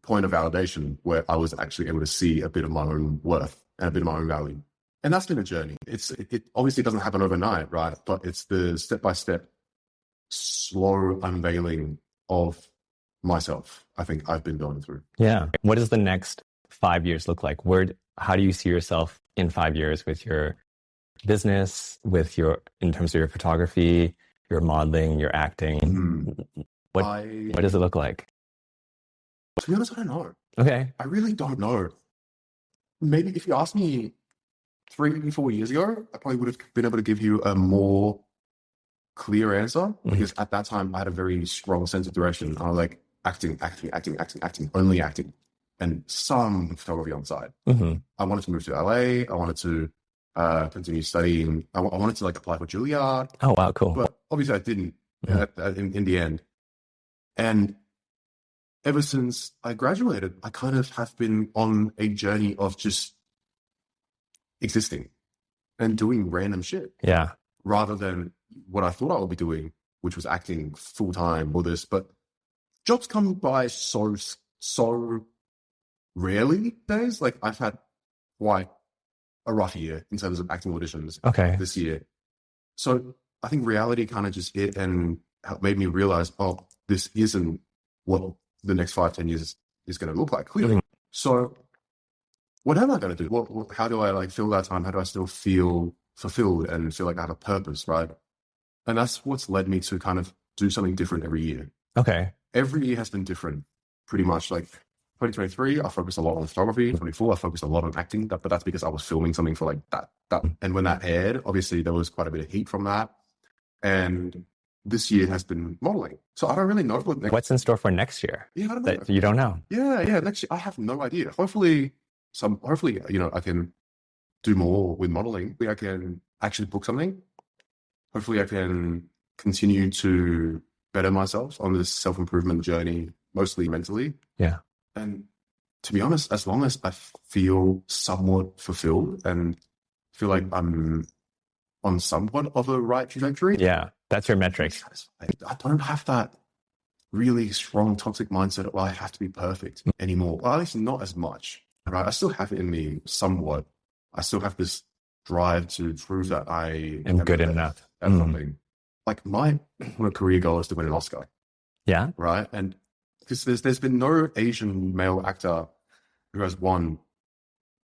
point of validation where I was actually able to see a bit of my own worth and a bit of my own value. And that's been a journey. It obviously doesn't happen overnight, right? But it's the step-by-step, slow unveiling of myself, I think I've been going through. Yeah. What does the next 5 years look like? How do you see yourself in 5 years with your business, in terms of your photography, your modeling, your acting? What does it look like? To be honest, I don't know. Okay. I really don't know. Maybe if you asked me 3-4 years ago, I probably would have been able to give you a more clear answer, because at that time I had a very strong sense of direction. I was like acting, only acting, and some photography on the side. I wanted to move to LA. I wanted to continue studying. I wanted to like apply for Juilliard. Oh, wow, cool. But obviously I didn't in the end. And ever since I graduated, I kind of have been on a journey of just existing and doing random shit. Yeah. Rather than what I thought I would be doing, which was acting full time or this. But jobs come by so rarely these days. Like, I've had quite a rough year in terms of acting auditions this year. So I think reality kind of just hit and made me realize, oh, this isn't what the next 5-10 years is going to look like, clearly. So what am I going to do? How do I like fill that time? How do I still feel fulfilled and feel like I have a purpose, right? And that's what's led me to kind of do something different every year. Okay. Every year has been different, pretty much. Like 2023, I focused a lot on photography. 2024, I focused a lot on acting, but that's because I was filming something for like that. And when that aired, obviously there was quite a bit of heat from that. And this year has been modeling. So I don't really know what's in store for next year. Yeah, I don't know. That you don't know. Yeah. Next year, I have no idea. Hopefully, I can do more with modeling. I can actually book something. Hopefully I can continue to better myself on this self-improvement journey, mostly mentally. Yeah. And to be honest, as long as I feel somewhat fulfilled and feel like I'm on somewhat of a right trajectory. Yeah, that's your metric. I don't have that really strong toxic mindset of, well, I have to be perfect anymore. Well, at least not as much, right? I still have it in me somewhat. I still have this drive to prove that I am good enough at something. Like my career goal is to win an Oscar. Yeah. Right. And because there's been no Asian male actor who has won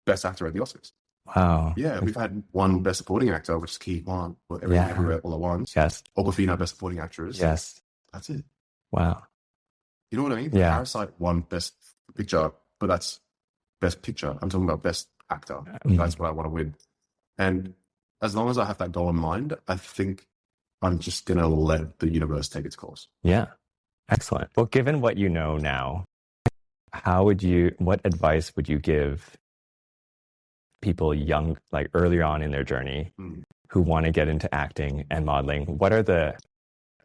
Best Actor at the Oscars. Wow. Yeah. We've had one Best Supporting Actor, which is Keith Wan, Everywhere All at Once. Yes. Awkwafina, Best Supporting Actress. Yes. That's it. Wow. You know what I mean? Yeah. Parasite won Best Picture, but that's Best Picture. I'm talking about Best Actor. That's what I want to win. And as long as I have that goal in mind, I think I'm just going to let the universe take its course. Yeah. Excellent. Well, given what you know now, what advice would you give people young, like earlier on in their journey, who want to get into acting and modeling? What are the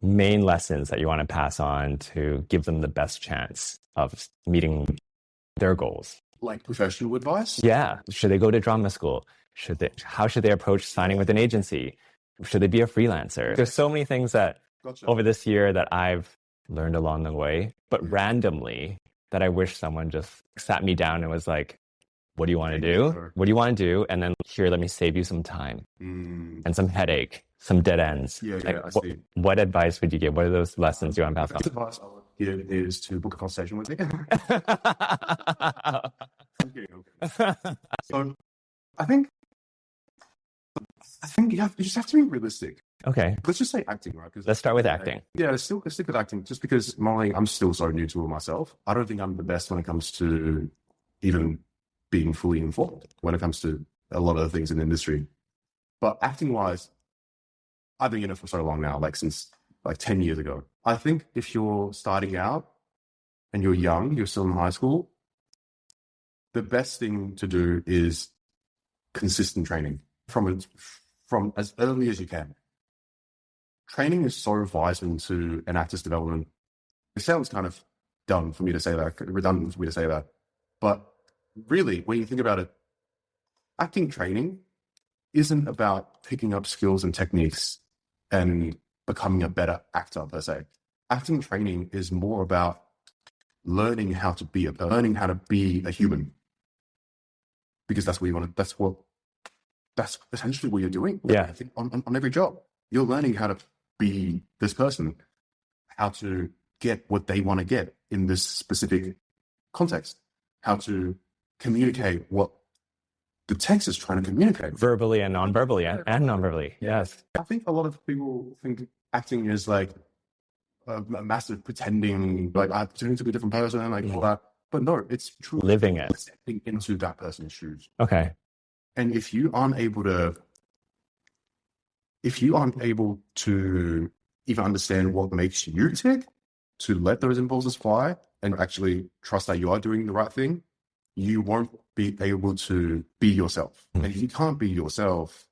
main lessons that you want to pass on to give them the best chance of meeting their goals? Like professional advice? Yeah. Should they go to drama school? How should they approach signing with an agency? Should they be a freelancer? There's so many things that over this year that I've learned along the way, but randomly, that I wish someone just sat me down and was like, what do you want to do? What do you want to do? And then here, let me save you some time and some headache, some dead ends. Yeah, Like, I see. what advice would you give? What are those lessons you want to pass The advice I would give is to book a consultation with me. on? I'm kidding. So I think you just have to be realistic. Okay. Let's just say acting, right? Let's start with acting. Yeah, let's stick with acting. Just because modeling, I'm still so new to it myself. I don't think I'm the best when it comes to even being fully informed when it comes to a lot of the things in the industry. But acting wise, I've been in it for so long now, like since like 10 years ago. I think if you're starting out and you're young, you're still in high school, the best thing to do is consistent training from as early as you can. Training is so vital to an actor's development. It sounds kind of dumb for me to say that, redundant for me to say that. But really, when you think about it, acting training isn't about picking up skills and techniques and becoming a better actor per se. Acting training is more about learning how to be a human. Because that's what you want to, that's essentially what you're doing. Yeah. On every job. You're learning how to be this person, how to get what they want to get in this specific context, how to communicate what the text is trying to communicate. Verbally and non-verbally, and non-verbally. Yes. I think a lot of people think acting is like a massive pretending, like I'm pretending to be a different person, and like all that. But no, it's truly Living it. stepping into that person's shoes. Okay. And if you aren't able to even understand what makes you tick, to let those impulses fly and actually trust that you are doing the right thing, you won't be able to be yourself. And if you can't be yourself,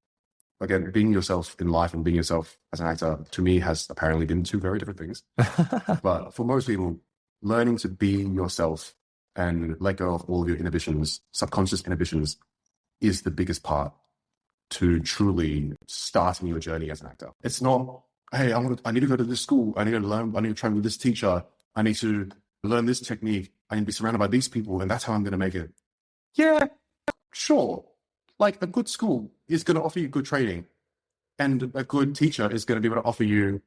again, being yourself in life and being yourself as an actor, to me, has apparently been two very different things. But for most people, learning to be yourself and let go of all of your inhibitions, subconscious inhibitions, is the biggest part to truly starting your journey as an actor. It's not, hey, I need to go to this school. I need to train with this teacher. I need to learn this technique. I need to be surrounded by these people, and that's how I'm going to make it. Yeah, sure. Like a good school is going to offer you good training, and a good teacher is going to be able to offer you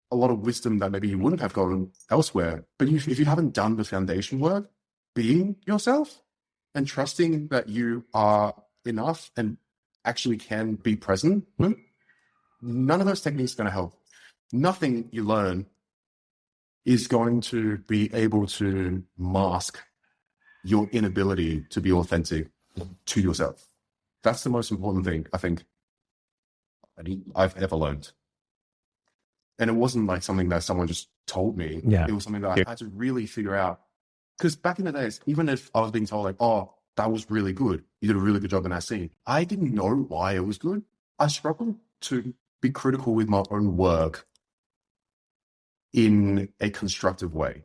a lot of wisdom that maybe you wouldn't have gotten elsewhere. But if you haven't done the foundation work, being yourself and trusting that you are enough and actually can be present, none of those techniques are going to help. Nothing you learn is going to be able to mask your inability to be authentic to yourself. That's the most important thing, I think, I've ever learned. And it wasn't like something that someone just told me. Yeah. It was something that I had to really figure out. Because back in the days, even if I was being told like, oh, that was really good, you did a really good job in that scene, I didn't know why it was good. I struggled to be critical with my own work in a constructive way.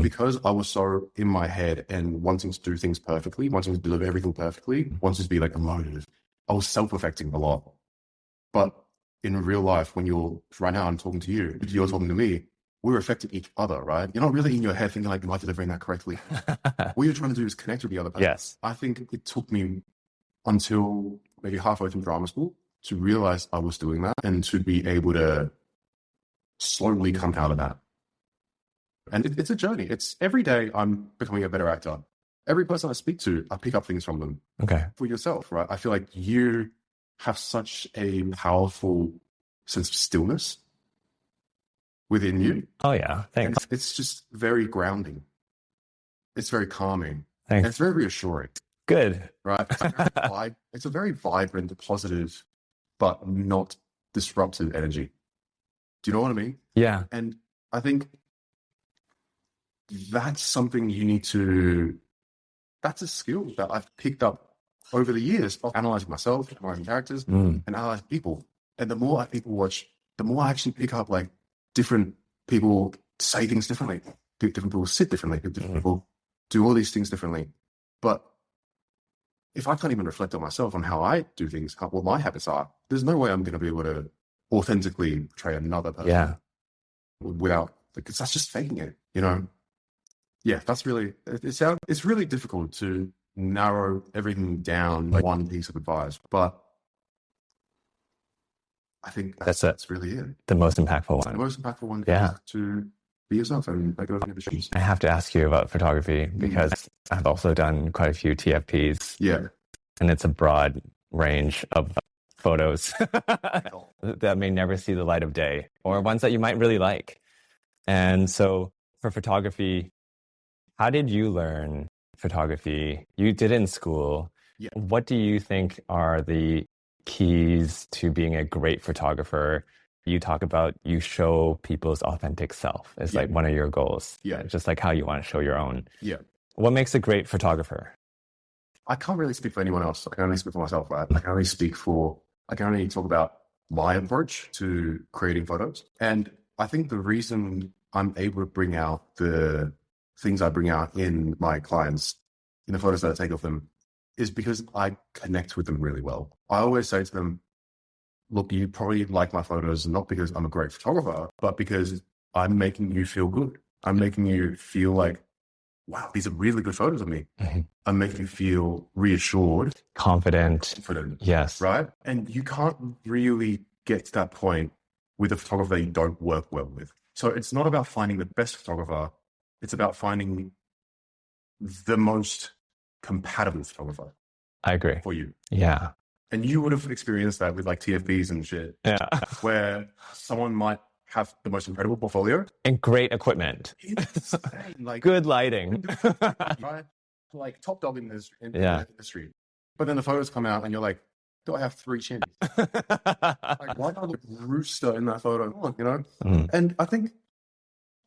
Because I was so in my head and wanting to do things perfectly, wanting to deliver everything perfectly, wanting to be like emotive, I was self-affecting a lot. But in real life, when right now I'm talking to you, you're talking to me, we're affecting each other, right? You're not really in your head thinking like, am I delivering that correctly? What you're trying to do is connect with the other person. Yes. I think it took me until maybe halfway through drama school to realize I was doing that and to be able to slowly come out of that. And it's a journey. It's every day I'm becoming a better actor. Every person I speak to, I pick up things from them. Okay. For yourself, right? I feel like you have such a powerful sense of stillness within you. Oh, yeah. Thanks. And it's just very grounding. It's very calming. Thanks. And it's very reassuring. Good. Right? It's a very vibrant, positive, but not disruptive energy. Do you know what I mean? Yeah. And I think that's something that's a skill that I've picked up over the years of analyzing myself, analyzing characters, and analyzing people. And the more I people watch, the more I actually pick up like different people say things differently. Different people sit differently. Different people do all these things differently. But if I can't even reflect on myself on how I do things, what my habits are, there's no way I'm going to be able to authentically portray another person without, like, that's just faking it, you know? Yeah, that's really, it's really difficult to narrow everything down to one piece of advice, but I think that's really it. The most impactful one. The most impactful one Yeah. is to be yourself and make those shoes. I have to ask you about photography because I've also done quite a few TFPs. Yeah. And it's a broad range of photos that may never see the light of day or ones that you might really like. And so for photography, how did you learn photography? You did it in school. Yeah. What do you think are the keys to being a great photographer? You talk about you show people's authentic self is like one of your goals. Yeah. Just like how you want to show your own. Yeah. What makes a great photographer? I can't really speak for anyone else. I can only speak for myself, right? I can only talk about my approach to creating photos. And I think the reason I'm able to bring out the things I bring out in my clients, in the photos that I take of them, is because I connect with them really well. I always say to them, look, you probably like my photos not because I'm a great photographer, but because I'm making you feel good. I'm making you feel like, wow, these are really good photos of me. Mm-hmm. I'm making you feel reassured. Confident. Yes. Right? And you can't really get to that point with a photographer that you don't work well with. So it's not about finding the best photographer. It's about finding the most compatible photographer. I agree. For you. Yeah. And you would have experienced that with like TFBs and shit. Yeah. Where someone might have the most incredible portfolio. And great equipment. Insane. Like, good lighting. Right? Like top dog in the industry. But then the photos come out and you're like, do I have 3 chins? Like, why do I look rooster in that photo? You know? Mm. And I think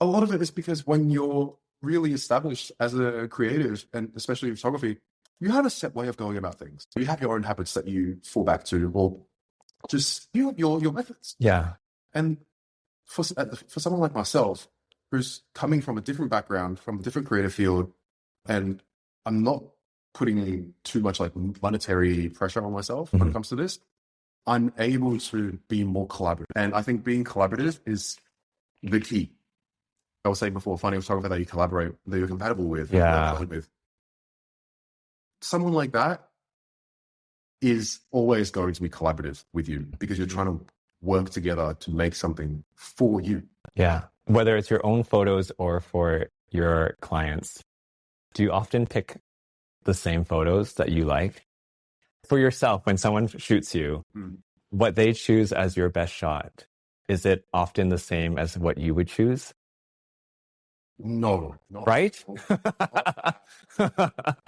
a lot of it is because when you're really established as a creative, and especially in photography, you have a set way of going about things. You have your own habits that you fall back to, or just your methods. Yeah. And for someone like myself, who's coming from a different background, from a different creative field, and I'm not putting too much like monetary pressure on myself when it comes to this, I'm able to be more collaborative. And I think being collaborative is the key. I was saying before, finding a photographer that you collaborate, that you're compatible with. Yeah. Someone like that is always going to be collaborative with you because you're trying to work together to make something for you. Yeah. Whether it's your own photos or for your clients, do you often pick the same photos that you like? For yourself, when someone shoots you, what they choose as your best shot, is it often the same as what you would choose? No. Right?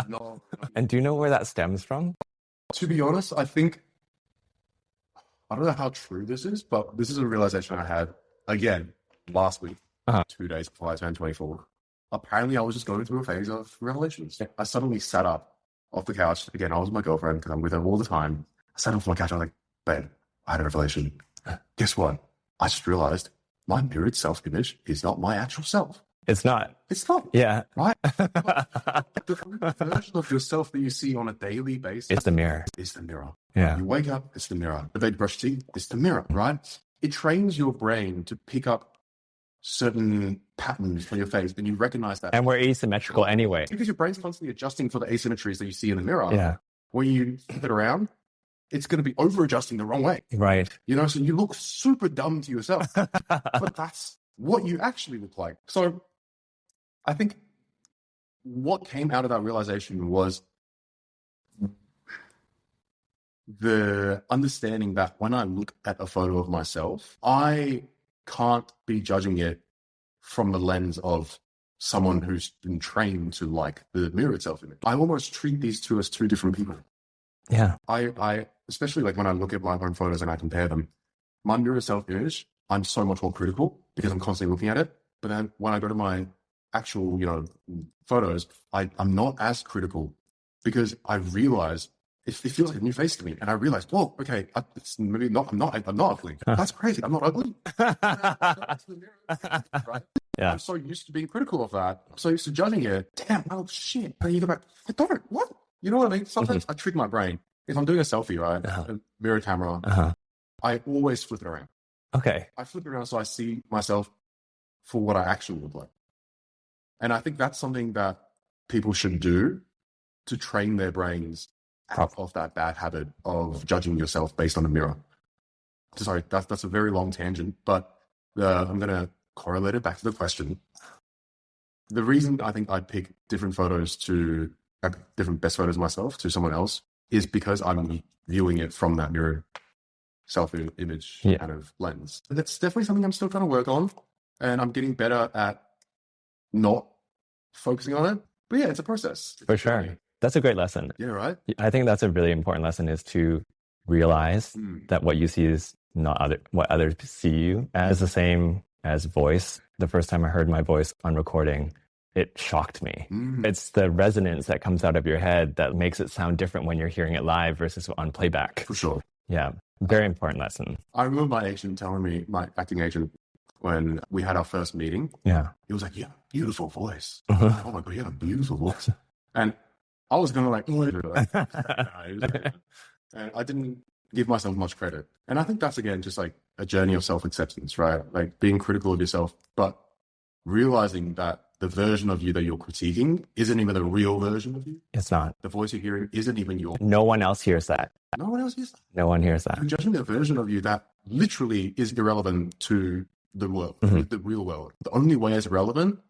No. And do you know where that stems from? To be honest, I don't know how true this is, but this is a realization I had, again, last week, 2 days before I turned 24. Apparently, I was just going through a phase of revelations. I suddenly sat up off the couch. Again, I was with my girlfriend because I'm with her all the time. I sat off my couch. I was like, babe, I had a revelation. Guess what? I just realized my mirrored self-image is not my actual self. It's not. It's not. Yeah. Right? The version of yourself that you see on a daily basis. It's the mirror. It's the mirror. Yeah. You wake up, it's the mirror. The day you brush your teeth, it's the mirror, right? It trains your brain to pick up certain patterns on your face, and you recognize that. And we're asymmetrical anyway. Because your brain's constantly adjusting for the asymmetries that you see in the mirror. Yeah. When you flip it around, it's going to be over-adjusting the wrong way. Right. You know, so you look super dumb to yourself. But that's what you actually look like. So I think what came out of that realization was the understanding that when I look at a photo of myself, I can't be judging it from the lens of someone who's been trained to like the mirror itself. I almost treat these two as two different people. Yeah. I especially like when I look at my own photos and I compare them, my mirror self-image, I'm so much more critical because I'm constantly looking at it. But then when I go to my actual, photos, I'm not as critical because I realize it feels like a new face to me. And I realized, whoa, okay, it's maybe not, I'm not ugly. That's crazy. I'm not ugly. Right? Yeah. I'm so used to being critical of that. I'm so used to judging it. Damn, oh shit. And you go back, I don't, what? You know what I mean? Sometimes I trick my brain. If I'm doing a selfie, right, a mirror camera, I always flip it around. Okay. I flip it around so I see myself for what I actually look like. And I think that's something that people should do to train their brains out of that bad habit of judging yourself based on a mirror. Sorry, that's a very long tangent, but I'm going to correlate it back to the question. The reason I think I'd pick different photos to different best photos of myself to someone else is because I'm viewing it from that mirror self-image kind of lens. That's definitely something I'm still trying to work on, and I'm getting better at not focusing on it. But yeah, it's a process. For sure. That's a great lesson. Yeah, right? I think that's a really important lesson, is to realize that what you see is not what others see you as. The same as voice. The first time I heard my voice on recording, it shocked me. It's the resonance that comes out of your head that makes it sound different when you're hearing it live versus on playback. For sure. Yeah. Very important lesson. I remember my agent telling me, my acting agent, when we had our first meeting, he was like, "You have a beautiful voice." Oh my God, you have a beautiful voice. And I was going to like, and I didn't give myself much credit. And I think that's, again, just like a journey of self-acceptance, right? Like being critical of yourself, but realizing that the version of you that you're critiquing isn't even the real version of you. It's not. The voice you're hearing isn't even your. No one else hears that. No one else hears that. No one hears that. You're judging a version of you that literally is irrelevant to the world, the real world. The only way it's relevant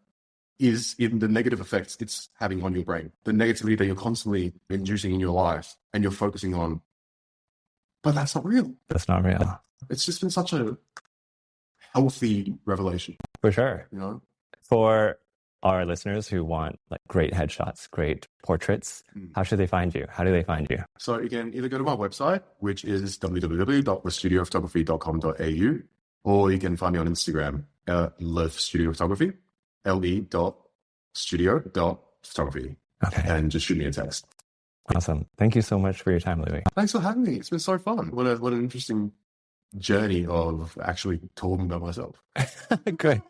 is in the negative effects it's having on your brain, the negativity that you're constantly inducing in your life and you're focusing on. But that's not real. That's not real. It's just been such a healthy revelation. For sure. You know? For our listeners who want like great headshots, great portraits, how should they find you? How do they find you? So you can either go to my website, which is www.lestudiophotography.com.au, or you can find me on Instagram, LeStudioPhotography, le.studio.photography. Okay. And just shoot me a text. Awesome. Thank you so much for your time, Louis. Thanks for having me. It's been so fun. What an interesting journey of actually talking about myself. Good.